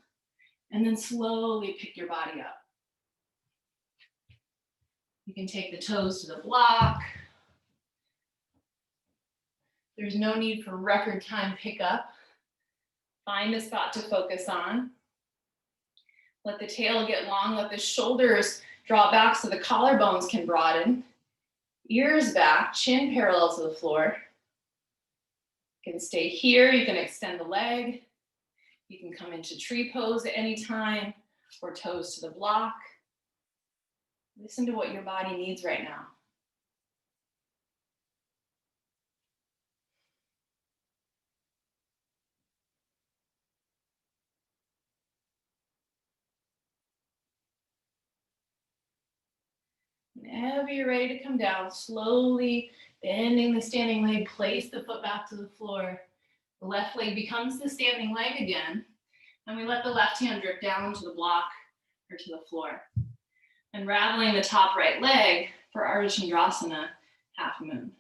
and then slowly pick your body up. You can take the toes to the block. There's no need for record time pickup. Find a spot to focus on. Let the tail get long, let the shoulders draw back so the collarbones can broaden. Ears back, chin parallel to the floor. You can stay here, you can extend the leg. You can come into tree pose at any time, or toes to the block. Listen to what your body needs right now. Whenever you're ready to come down, slowly bending the standing leg, place the foot back to the floor. The left leg becomes the standing leg again, and we let the left hand drip down to the block or to the floor. Unraveling the top right leg for Ardha Chandrasana, half moon.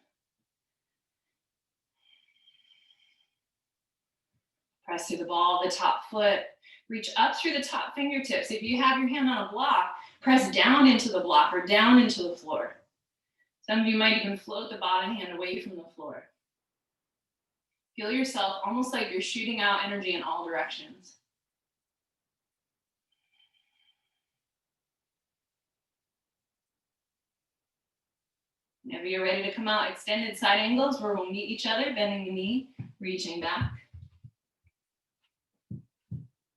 Press through the ball of the top foot. Reach up through the top fingertips. If you have your hand on a block, press down into the block or down into the floor. Some of you might even float the bottom hand away from the floor. Feel yourself almost like you're shooting out energy in all directions. Whenever you're ready to come out, extended side angles where we'll meet each other, bending the knee, reaching back.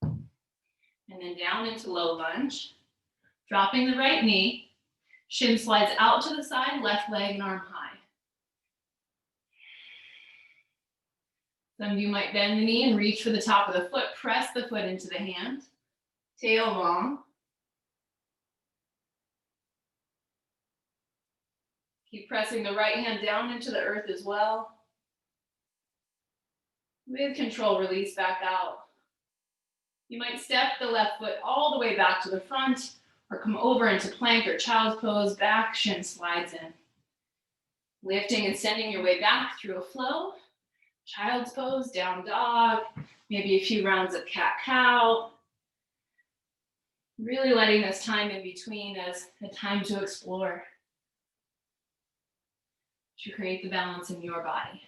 And then down into low lunge. Dropping the right knee, shin slides out to the side, left leg and arm high. Some of you might bend the knee and reach for the top of the foot, press the foot into the hand, tail long. Keep pressing the right hand down into the earth as well. With control, release back out. You might step the left foot all the way back to the front or come over into plank or child's pose, back shin slides in. Lifting and sending your way back through a flow. Child's pose, down dog, maybe a few rounds of cat-cow. Really letting this time in between as a time to explore, to create the balance in your body.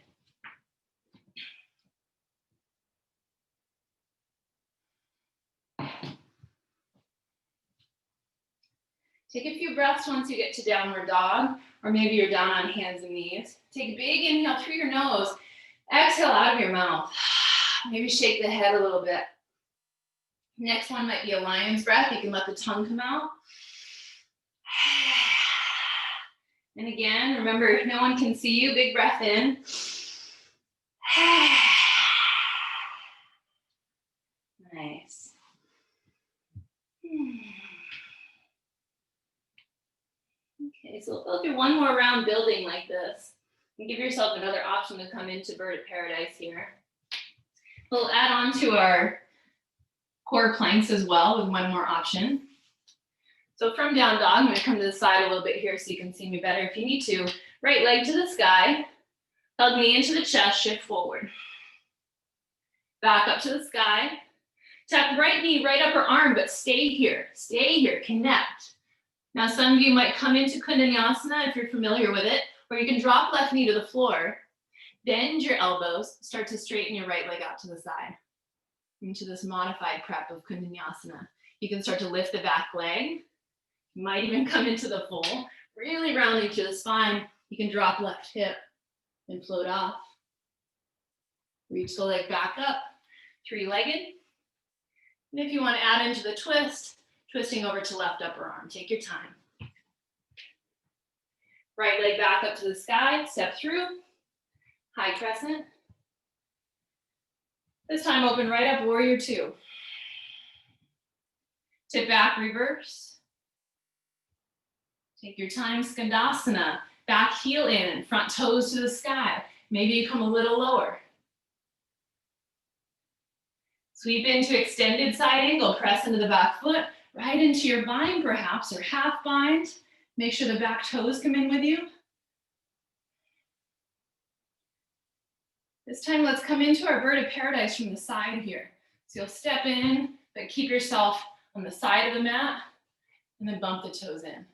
Take a few breaths once you get to downward dog, or maybe you're down on hands and knees. Take a big inhale through your nose. Exhale out of your mouth. Maybe shake the head a little bit. Next one might be a lion's breath. You can let the tongue come out. And again, remember, if no one can see you, big breath in. Nice. Okay, so we'll do one more round building like this. And give yourself another option to come into Bird Paradise here. We'll add on to our core planks as well with one more option. So from down dog, I'm going to come to the side a little bit here so you can see me better if you need to. Right leg to the sky, hug knee into the chest, shift forward. Back up to the sky. Tuck right knee, right upper arm, but stay here, connect. Now some of you might come into Kundalini if you're familiar with it, or you can drop left knee to the floor, bend your elbows, start to straighten your right leg out to the side into this modified prep of Kundalini. You can start to lift the back leg. You might even come into the full, really rounding to the spine. You can drop left hip and float off. Reach the leg back up, three-legged. And if you want to add into the twist, twisting over to left upper arm. Take your time. Right leg back up to the sky, step through, high crescent. This time open right up, warrior two. Tip back, reverse. Take your time, Skandasana. Back heel in, front toes to the sky. Maybe you come a little lower. Sweep into extended side angle, press into the back foot, right into your bind perhaps, or half bind. Make sure the back toes come in with you. This time, let's come into our bird of paradise from the side here. So you'll step in, but keep yourself on the side of the mat, and then bump the toes in. And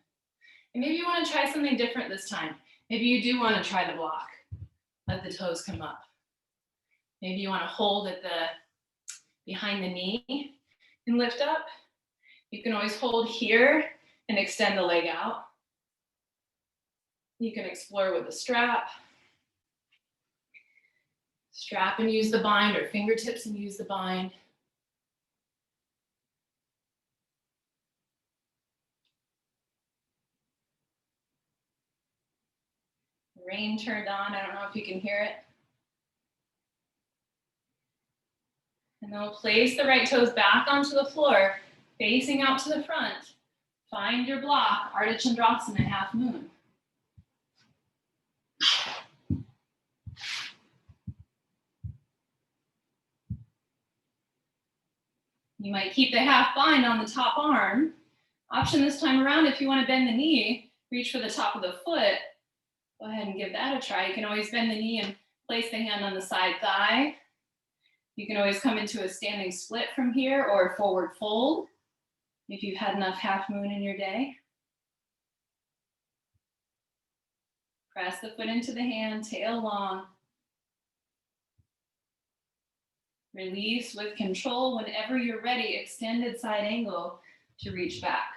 maybe you want to try something different this time. Maybe you do want to try the block. Let the toes come up. Maybe you want to hold at the behind the knee and lift up. You can always hold here and extend the leg out. You can explore with the strap. Strap and use the bind, or fingertips and use the bind. Rain turned on, I don't know if you can hear it. And then we'll place the right toes back onto the floor, facing out to the front. Find your block, Ardha Chandrasana, half moon. You might keep the half bind on the top arm. Option this time around, if you want to bend the knee, reach for the top of the foot. Go ahead and give that a try. You can always bend the knee and place the hand on the side thigh. You can always come into a standing split from here, or a forward fold if you've had enough half moon in your day. Press the foot into the hand, tail long. Release with control. Whenever you're ready, extended side angle to reach back.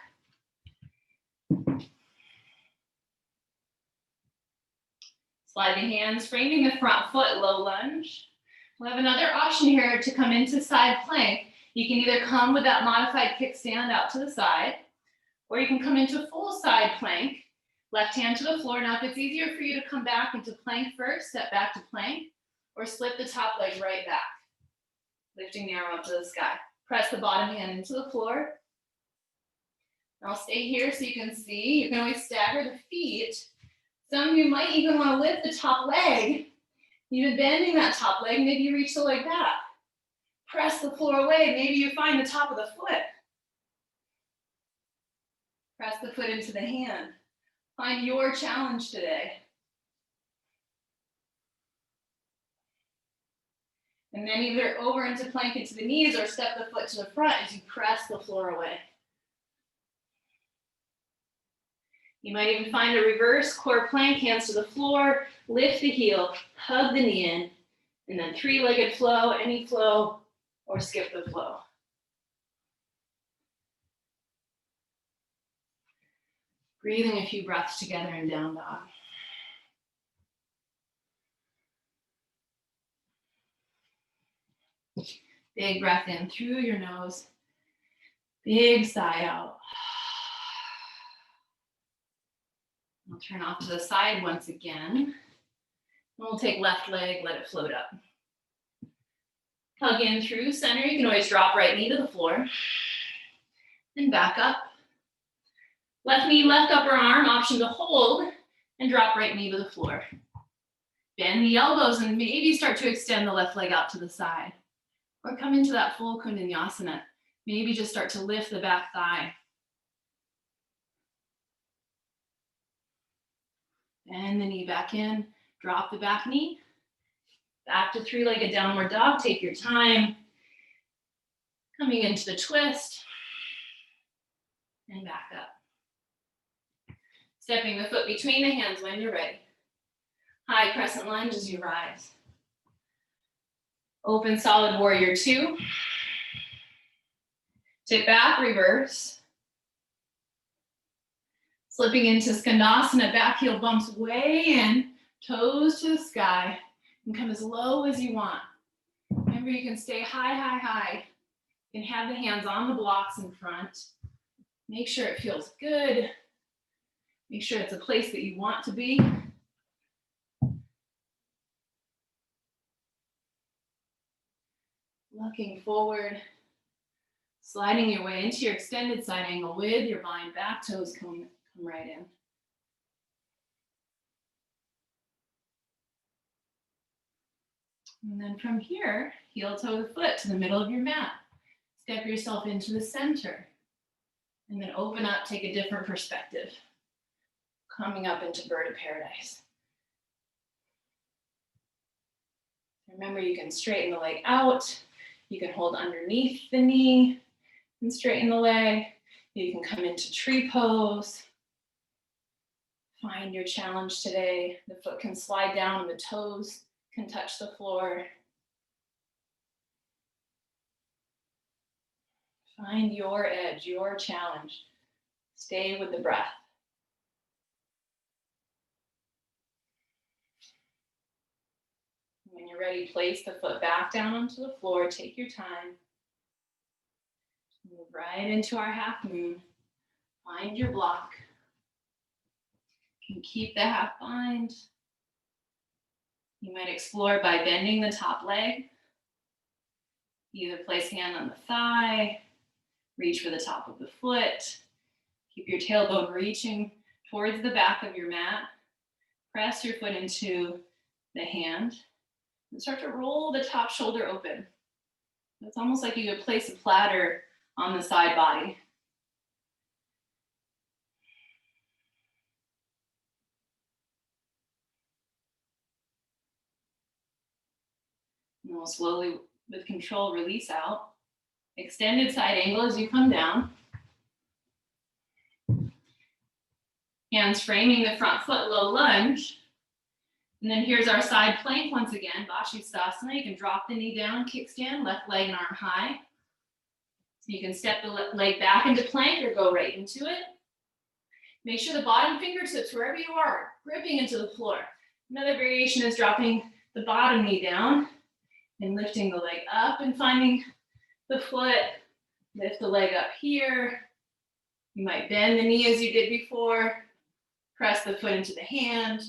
Slide the hands, framing the front foot, low lunge. We'll have another option here to come into side plank. You can either come with that modified kickstand out to the side, or you can come into full side plank, left hand to the floor. Now, if it's easier for you to come back into plank first, step back to plank, or slip the top leg right back, lifting the arm up to the sky. Press the bottom hand into the floor. I'll stay here so you can see. You can always stagger the feet. Some of you might even want to lift the top leg. Even bending that top leg, maybe you reach the leg back. Press the floor away, maybe you find the top of the foot. Press the foot into the hand. Find your challenge today. And then either over into plank into the knees, or step the foot to the front as you press the floor away. You might even find a reverse core plank, hands to the floor, lift the heel, hug the knee in, and then three-legged flow, any flow, or skip the flow. Breathing a few breaths together in down dog. Big breath in through your nose. Big sigh out. We'll turn off to the side once again. And we'll take left leg, let it float up. Hug in through center. You can always drop right knee to the floor. And back up. Left knee, left upper arm, option to hold and drop right knee to the floor. Bend the elbows and maybe start to extend the left leg out to the side. Or come into that full Kundalini. Maybe just start to lift the back thigh. Bend the knee back in, drop the back knee. Back to three-legged downward dog, take your time. Coming into the twist. And back up. Stepping the foot between the hands when you're ready. High crescent lunge as you rise. Open solid warrior two. Tip back, reverse. Slipping into Skandasana, back heel bumps way in, toes to the sky, and come as low as you want. Remember, you can stay high, high, high. You can have the hands on the blocks in front. Make sure it feels good. Make sure it's a place that you want to be. Looking forward, sliding your way into your extended side angle with your bind back toes come right in. And then from here, heel toe the foot to the middle of your mat. Step yourself into the center. And then open up, take a different perspective. Coming up into bird of paradise. Remember, you can straighten the leg out. You can hold underneath the knee and straighten the leg. You can come into tree pose. Find your challenge today. The foot can slide down, the toes can touch the floor. Find your edge, your challenge. Stay with the breath. When you're ready, place the foot back down onto the floor. Take your time. Move right into our half moon. Find your block. You can keep the half bind. You might explore by bending the top leg. Either place hand on the thigh, reach for the top of the foot. Keep your tailbone reaching towards the back of your mat. Press your foot into the hand and start to roll the top shoulder open. It's almost like you could place a platter on the side body. And we'll slowly, with control, release out. Extended side angle as you come down. Hands framing the front foot, low lunge. And then here's our side plank once again, Vashisthasana. You can drop the knee down, kickstand, left leg and arm high. So you can step the leg back into plank or go right into it. Make sure the bottom fingertips, wherever you are, gripping into the floor. Another variation is dropping the bottom knee down and lifting the leg up and finding the foot. Lift the leg up here. You might bend the knee as you did before. Press the foot into the hand.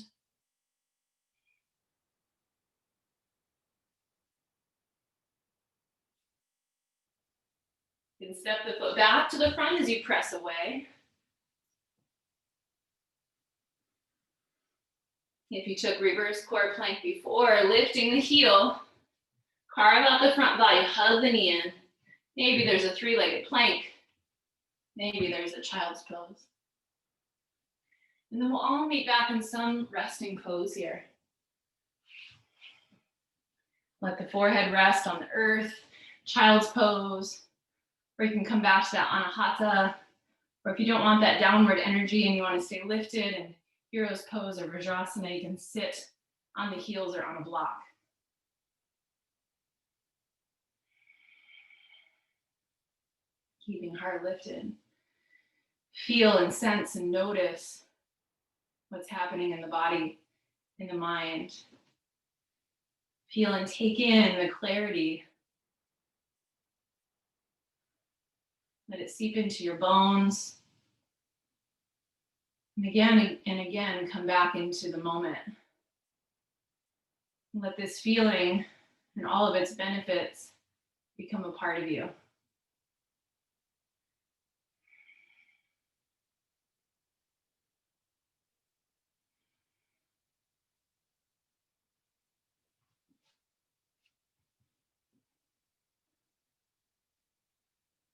You can step the foot back to the front as you press away. If you took reverse core plank before, lifting the heel, carve out the front body, hug the knee in. Maybe there's a three-legged plank. Maybe there's a child's pose. And then we'll all meet back in some resting pose here. Let the forehead rest on the earth, child's pose, or you can come back to that anahata, or if you don't want that downward energy and you want to stay lifted and hero's pose or Vajrasana, you can sit on the heels or on a block. Keeping heart lifted. Feel and sense and notice what's happening in the body, in the mind. Feel and take in the clarity. Let it seep into your bones. And again, come back into the moment. Let this feeling and all of its benefits become a part of you.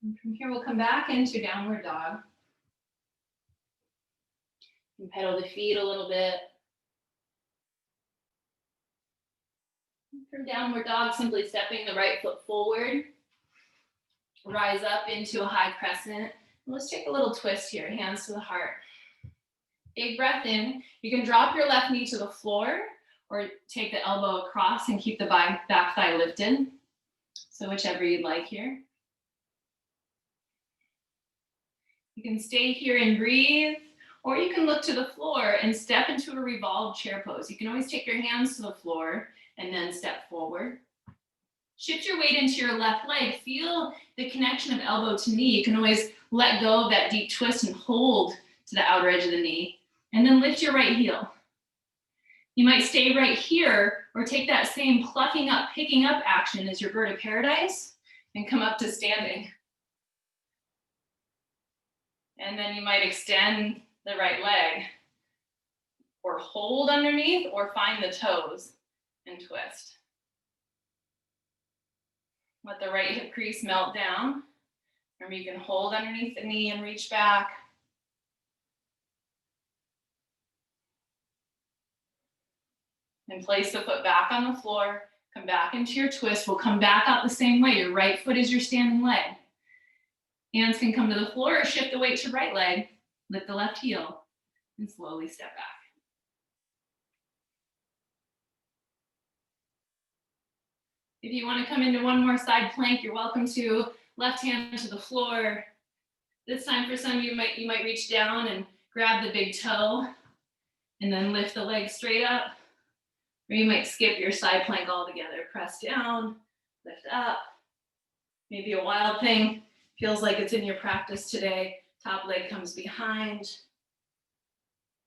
And from here, we'll come back into downward dog. You can pedal the feet a little bit. From downward dog, simply stepping the right foot forward. Rise up into a high crescent. And let's take a little twist here, hands to the heart. Big breath in. You can drop your left knee to the floor or take the elbow across and keep the back thigh lifted. So whichever you'd like here. You can stay here and breathe, or you can look to the floor and step into a revolved chair pose. You can always take your hands to the floor and then step forward. Shift your weight into your left leg. Feel the connection of elbow to knee. You can always let go of that deep twist and hold to the outer edge of the knee. And then lift your right heel. You might stay right here or take that same plucking up, picking up action as your bird of paradise and come up to standing. And then you might extend the right leg or hold underneath or find the toes and twist. Let the right hip crease melt down. Remember, you can hold underneath the knee and reach back. And place the foot back on the floor. Come back into your twist. We'll come back out the same way. Your right foot is your standing leg. Hands can come to the floor or shift the weight to right leg. Lift the left heel and slowly step back. If you want to come into one more side plank, you're welcome to. Left hand to the floor. This time for some, you might reach down and grab the big toe and then lift the leg straight up. Or you might skip your side plank altogether. Press down, lift up. Maybe a wild thing feels like it's in your practice today. Top leg comes behind.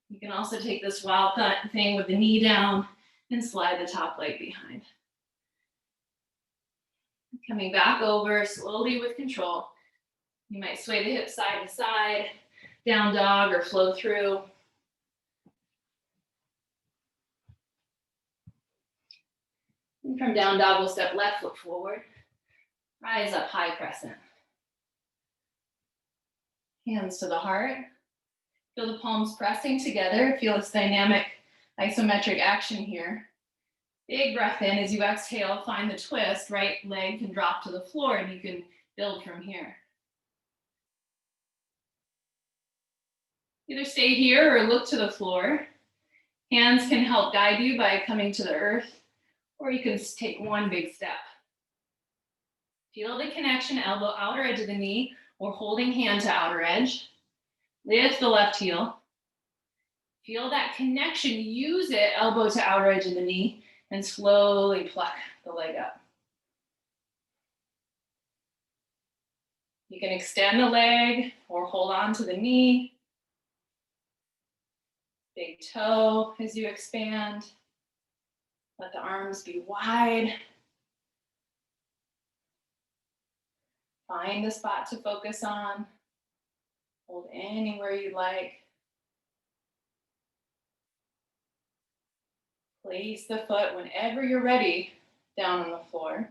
You can also take this wild thing with the knee down and slide the top leg behind. Coming back over slowly with control. You might sway the hips side to side, down dog or flow through. And from down dog, we'll step left foot forward. Rise up, high crescent. Hands to the heart. Feel the palms pressing together. Feel this dynamic isometric action here. Big breath in. As you exhale, find the twist. Right leg can drop to the floor and you can build from here. Either stay here or look to the floor. Hands can help guide you by coming to the earth, or you can take one big step. Feel the connection, elbow outer edge of the knee, or holding hand to outer edge. Lift the left heel. Feel that connection, use it, elbow to outer edge of the knee, and slowly pluck the leg up. You can extend the leg or hold on to the knee. Big toe as you expand. Let the arms be wide. Find the spot to focus on. Hold anywhere you like. Place the foot whenever you're ready down on the floor.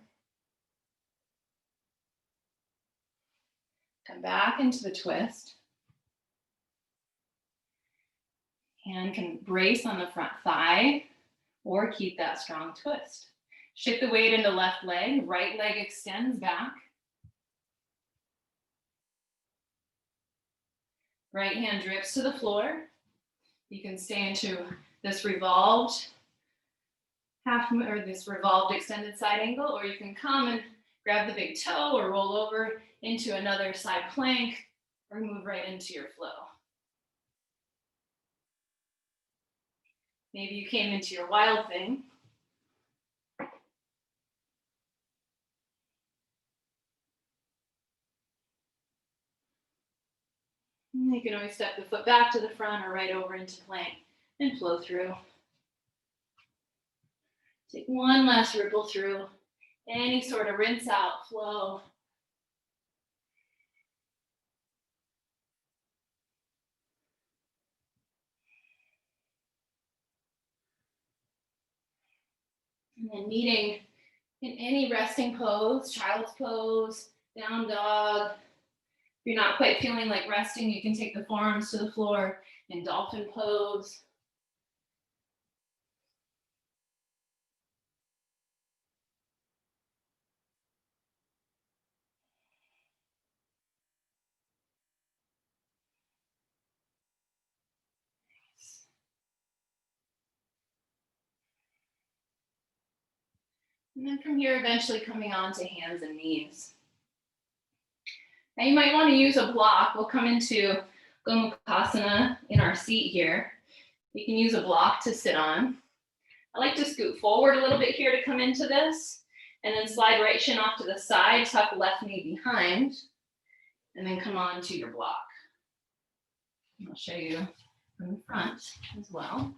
Come back into the twist. Hand can brace on the front thigh or keep that strong twist. Shift the weight into left leg. Right leg extends back. Right hand drifts to the floor. You can stay into this revolved this revolved extended side angle, or you can come and grab the big toe or roll over into another side plank or move right into your flow. Maybe you came into your wild thing. You can always step the foot back to the front or right over into plank and flow through. Take one last ripple through. Any sort of rinse out, flow. And then meeting in any resting pose, child's pose, down dog. If you're not quite feeling like resting, you can take the forearms to the floor in dolphin pose. And then from here, eventually coming on to hands and knees. Now you might want to use a block. We'll come into Gomukhasana in our seat here. You can use a block to sit on. I like to scoot forward a little bit here to come into this, and then slide right shin off to the side, tuck left knee behind, and then come on to your block. I'll show you from the front as well.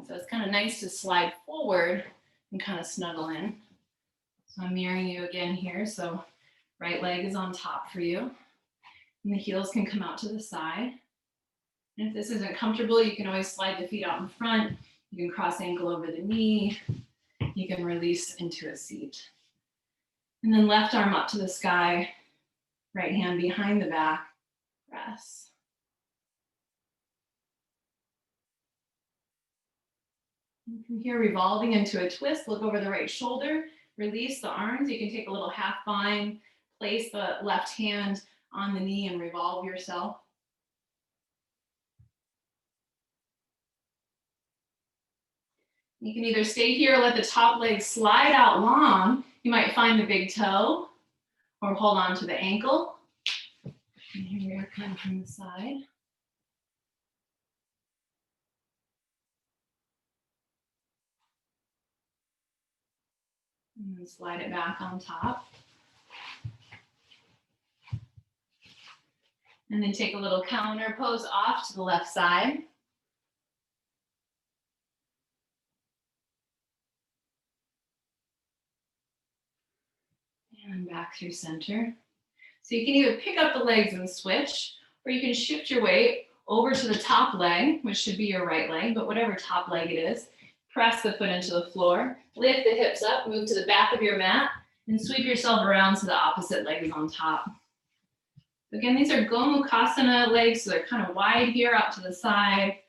So it's kind of nice to slide forward and kind of snuggle in. So I'm mirroring you again here. So right leg is on top for you. And the heels can come out to the side. And if this isn't comfortable, you can always slide the feet out in front. You can cross ankle over the knee. You can release into a seat. And then left arm up to the sky, right hand behind the back, press. And from here, revolving into a twist, look over the right shoulder, release the arms. You can take a little half bind, place the left hand on the knee and revolve yourself. You can either stay here or let the top leg slide out long. You might find the big toe or hold on to the ankle. And here we are coming from the side. And then slide it back on top. And then take a little counter pose off to the left side. And back through center. So you can either pick up the legs and switch, or you can shift your weight over to the top leg, which should be your right leg, but whatever top leg it is. Press the foot into the floor, lift the hips up, move to the back of your mat, and sweep yourself around so the opposite leg is on top. Again, these are Gomukhasana legs, so they're kind of wide here out to the side,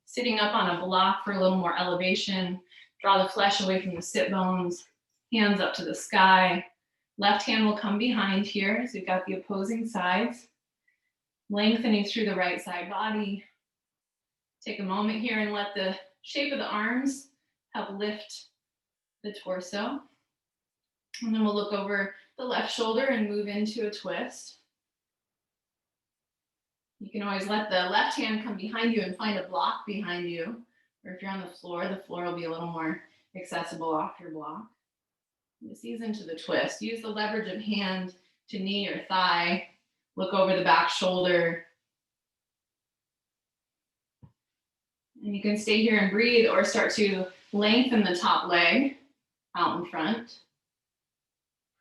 sitting up on a block for a little more elevation. Draw the flesh away from the sit bones, hands up to the sky. Left hand will come behind here, so you've got the opposing sides. Lengthening through the right side body. Take a moment here and let the shape of the arms help lift the torso. And then we'll look over the left shoulder and move into a twist. You can always let the left hand come behind you and find a block behind you. Or if you're on the floor will be a little more accessible off your block. Just ease into the twist. Use the leverage of hand to knee or thigh. Look over the back shoulder. And you can stay here and breathe or start to lengthen the top leg out in front.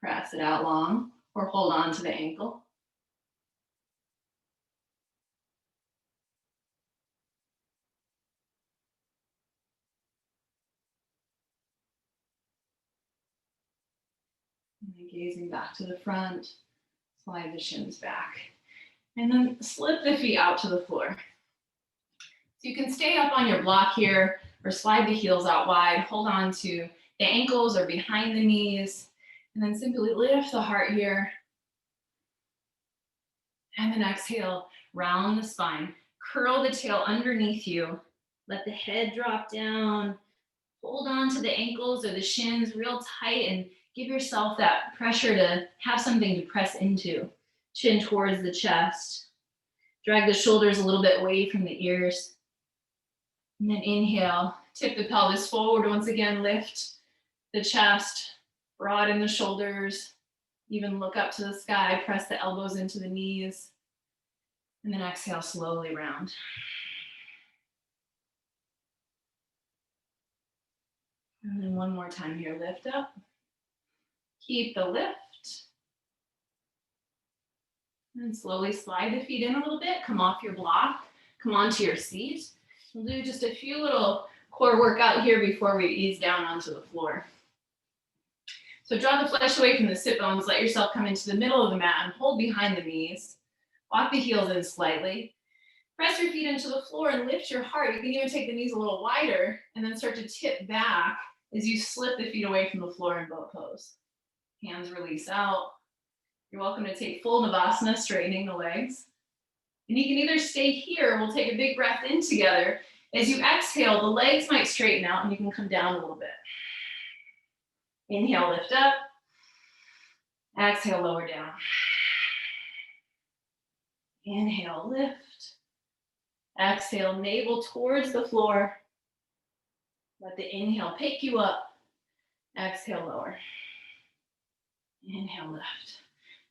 Press it out long or hold on to the ankle. And then gazing back to the front, slide the shins back. And then slip the feet out to the floor. So you can stay up on your block here or slide the heels out wide, hold on to the ankles or behind the knees, and then simply lift the heart here. And then exhale, round the spine. Curl the tail underneath you. Let the head drop down. Hold on to the ankles or the shins real tight and give yourself that pressure to have something to press into. Chin towards the chest. Drag the shoulders a little bit away from the ears. And then inhale, tip the pelvis forward. Once again, lift the chest, broaden the shoulders, even look up to the sky, press the elbows into the knees. And then exhale, slowly round. And then one more time here, lift up. Keep the lift. And slowly slide the feet in a little bit. Come off your block. Come onto your seat. We'll do just a few little core workout here before we ease down onto the floor. So draw the flesh away from the sit bones. Let yourself come into the middle of the mat and hold behind the knees. Walk the heels in slightly. Press your feet into the floor and lift your heart. You can even take the knees a little wider and then start to tip back as you slip the feet away from the floor in boat pose. Hands release out. You're welcome to take full Navasana, straightening the legs. And you can either stay here, we'll take a big breath in together. As you exhale, the legs might straighten out and you can come down a little bit. Inhale, lift up. Exhale, lower down. Inhale, lift. Exhale, navel towards the floor. Let the inhale pick you up. Exhale, lower. Inhale, lift.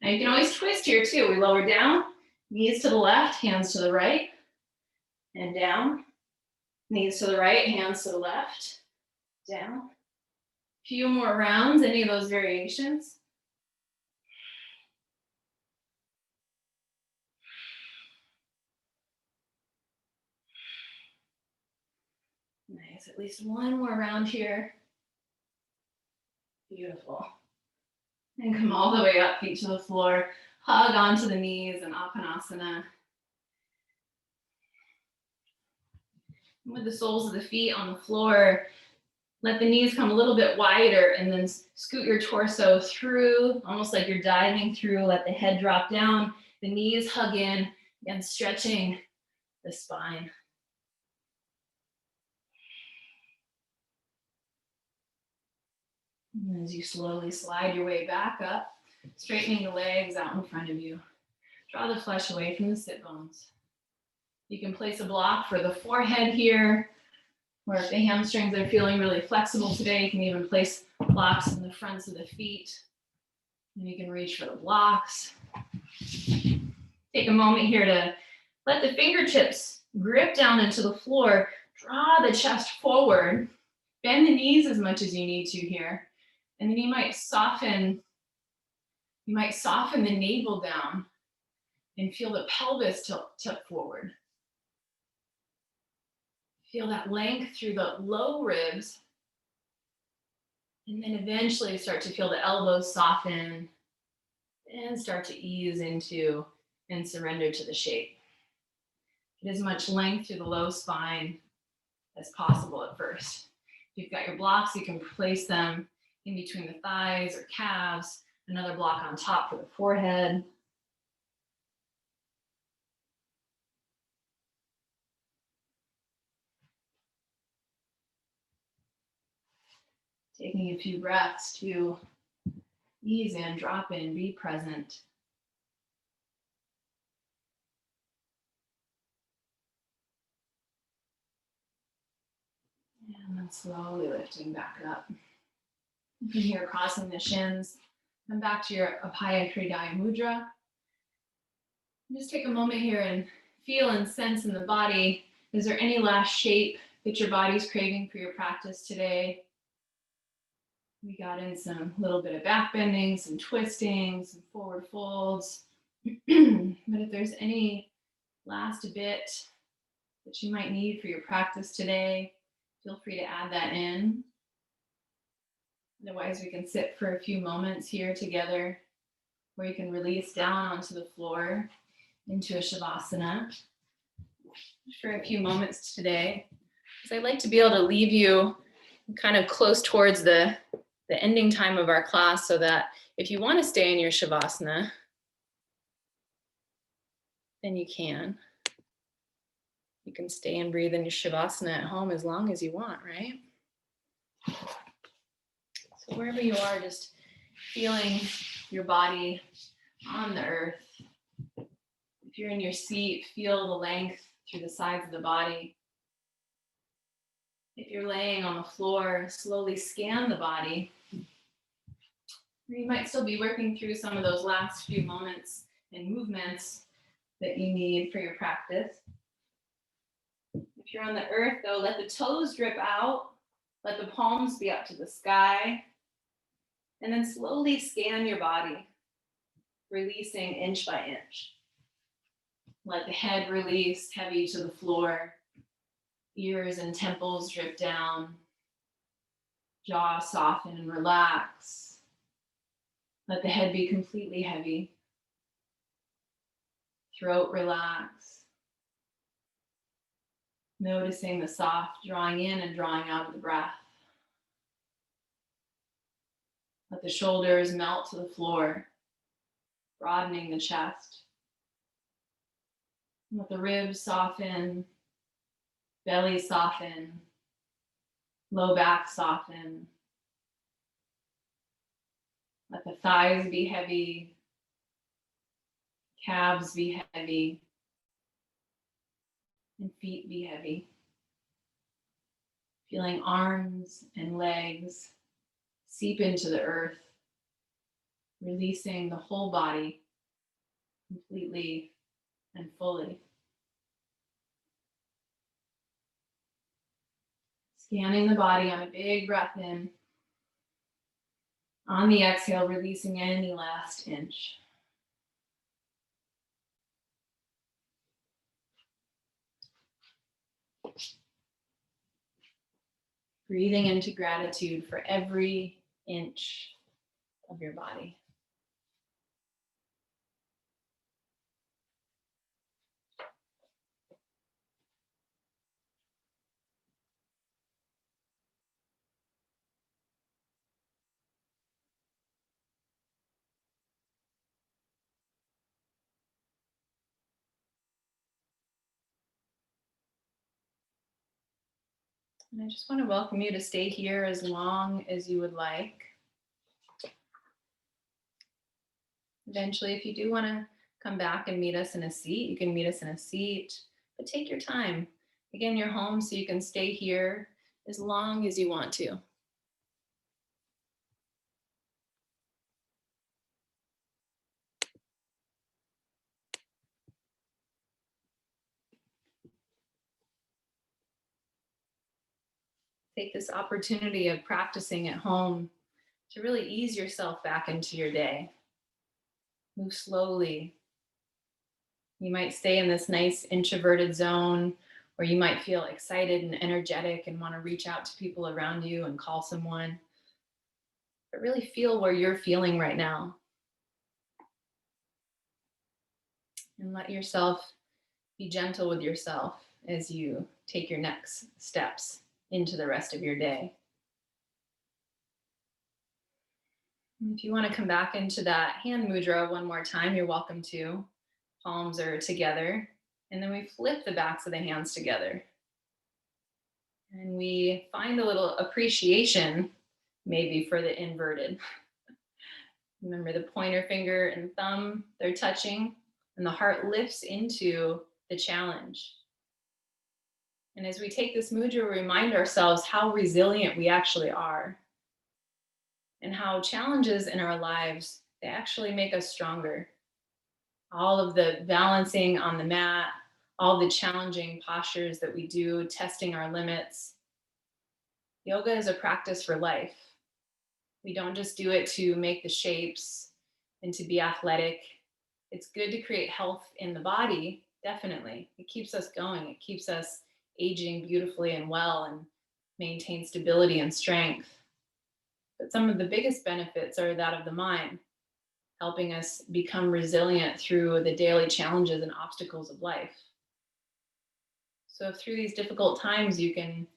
Now you can always twist here too. We lower down, knees to the left, hands to the right, and down. Knees to the right, hands to the left. Down. Few more rounds, any of those variations. Nice, at least one more round here. Beautiful. And come all the way up, feet to the floor. Hug onto the knees in Apanasana. With the soles of the feet on the floor, let the knees come a little bit wider and then scoot your torso through, almost like you're diving through. Let the head drop down, the knees hug in, and stretching the spine. And as you slowly slide your way back up, straightening the legs out in front of you. Draw the flesh away from the sit bones. You can place a block for the forehead here, or if the hamstrings are feeling really flexible today, you can even place blocks in the fronts of the feet. And you can reach for the blocks. Take a moment here to let the fingertips grip down into the floor. Draw the chest forward. Bend the knees as much as you need to here. And then you might soften the navel down and feel the pelvis tip forward. Feel that length through the low ribs. And then eventually start to feel the elbows soften and start to ease into and surrender to the shape. Get as much length through the low spine as possible at first. If you've got your blocks, you can place them in between the thighs or calves, another block on top for the forehead. Taking a few breaths to ease in, drop in, be present. And then slowly lifting back up. From here, crossing the shins. Come back to your Abhaya Kriya Mudra. Just take a moment here and feel and sense in the body. Is there any last shape that your body's craving for your practice today? We got in some little bit of back bending, some twisting, some forward folds. But if there's any last bit that you might need for your practice today, feel free to add that in. Otherwise, we can sit for a few moments here together where you can release down onto the floor into a Shavasana for a few moments today. Because I'd like to be able to leave you kind of close towards the ending time of our class so that if you want to stay in your Shavasana, then you can. You can stay and breathe in your Shavasana at home as long as you want, right? So wherever you are, just feeling your body on the earth. If you're in your seat, feel the length through the sides of the body. If you're laying on the floor, slowly scan the body. You might still be working through some of those last few moments and movements that you need for your practice. If you're on the earth, though, let the toes drip out. Let the palms be up to the sky. And then slowly scan your body, releasing inch by inch. Let the head release heavy to the floor. Ears and temples drip down. Jaw soften and relax. Let the head be completely heavy. Throat relax. Noticing the soft drawing in and drawing out of the breath. Let the shoulders melt to the floor, broadening the chest. Let the ribs soften, belly soften, low back soften. Let the thighs be heavy, calves be heavy, and feet be heavy. Feeling arms and legs seep into the earth, releasing the whole body completely and fully. Scanning the body on a big breath in. On the exhale, releasing any last inch. Breathing into gratitude for every inch of your body. And I just want to welcome you to stay here as long as you would like. Eventually, if you do want to come back and meet us in a seat, you can meet us in a seat, but take your time. Again, you're home, so you can stay here as long as you want to. Take this opportunity of practicing at home to really ease yourself back into your day. Move slowly. You might stay in this nice introverted zone where you might feel excited and energetic and want to reach out to people around you and call someone. But really feel where you're feeling right now. And let yourself be gentle with yourself as you take your next steps into the rest of your day. And if you want to come back into that hand mudra one more time, you're welcome to. Palms are together. And then we flip the backs of the hands together. And we find a little appreciation, maybe, for the inverted. Remember the pointer finger and thumb, they're touching, and the heart lifts into the challenge. And as we take this mudra, we remind ourselves how resilient we actually are, and how challenges in our lives, they actually make us stronger. All of the balancing on the mat, all the challenging postures that we do, testing our limits. Yoga is a practice for life. We don't just do it to make the shapes and to be athletic. It's good to create health in the body, definitely. It keeps us going. It keeps us aging beautifully and well and maintain stability and strength. But some of the biggest benefits are that of the mind, helping us become resilient through the daily challenges and obstacles of life. So if through these difficult times you can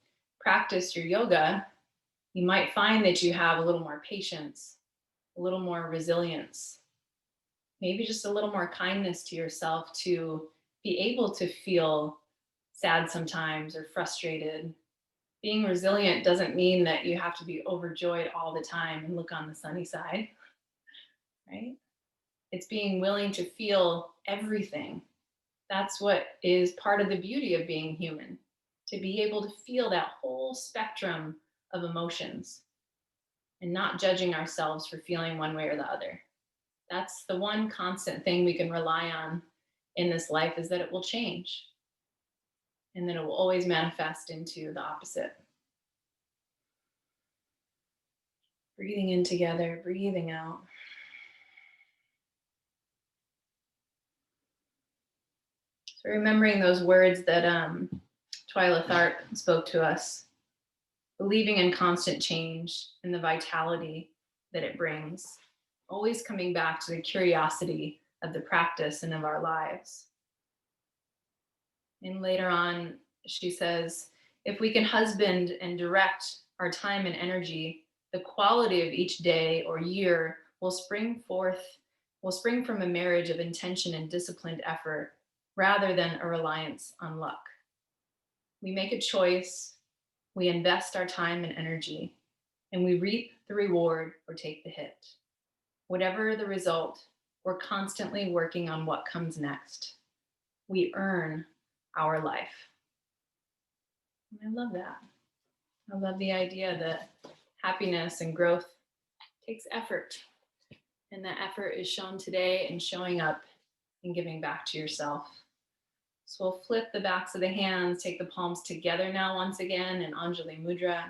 practice your yoga, you might find that you have a little more patience, a little more resilience, maybe just a little more kindness to yourself to be able to feel sad sometimes or frustrated. Being resilient doesn't mean that you have to be overjoyed all the time and look on the sunny side, right? It's being willing to feel everything. That's what is part of the beauty of being human, to be able to feel that whole spectrum of emotions and not judging ourselves for feeling one way or the other. That's the one constant thing we can rely on in this life, is that it will change and that it will always manifest into the opposite. Breathing in together, breathing out. So remembering those words that Twyla Tharp spoke to us, believing in constant change and the vitality that it brings, always coming back to the curiosity of the practice and of our lives. And later on, she says, if we can husband and direct our time and energy, the quality of each day or year will spring from a marriage of intention and disciplined effort rather than a reliance on luck. We make a choice, we invest our time and energy, and we reap the reward or take the hit. Whatever the result, we're constantly working on what comes next. We earn our life. And I love that. I love the idea that happiness and growth takes effort. And that effort is shown today in showing up and giving back to yourself. So we'll flip the backs of the hands, take the palms together now once again in Anjali Mudra.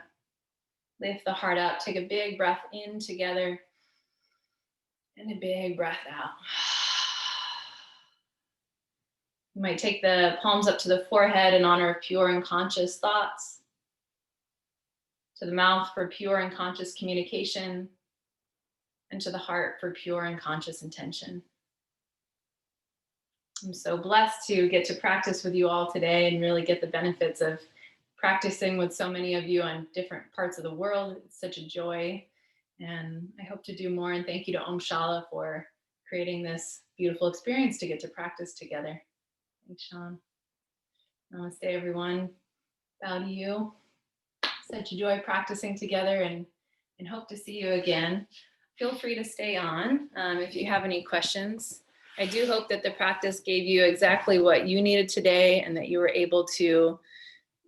Lift the heart up, take a big breath in together and a big breath out. You might take the palms up to the forehead in honor of pure and conscious thoughts, to the mouth for pure and conscious communication, and to the heart for pure and conscious intention. I'm so blessed to get to practice with you all today and really get the benefits of practicing with so many of you on different parts of the world. It's such a joy, and I hope to do more. And thank you to Om Shala for creating this beautiful experience to get to practice together. Thanks, Sean. Namaste, everyone. Bow to you. Such a joy practicing together, and hope to see you again. Feel free to stay on if you have any questions. I do hope that the practice gave you exactly what you needed today and that you were able to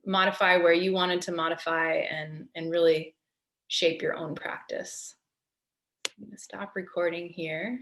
modify where you wanted to modify and really shape your own practice. I'm going to stop recording here.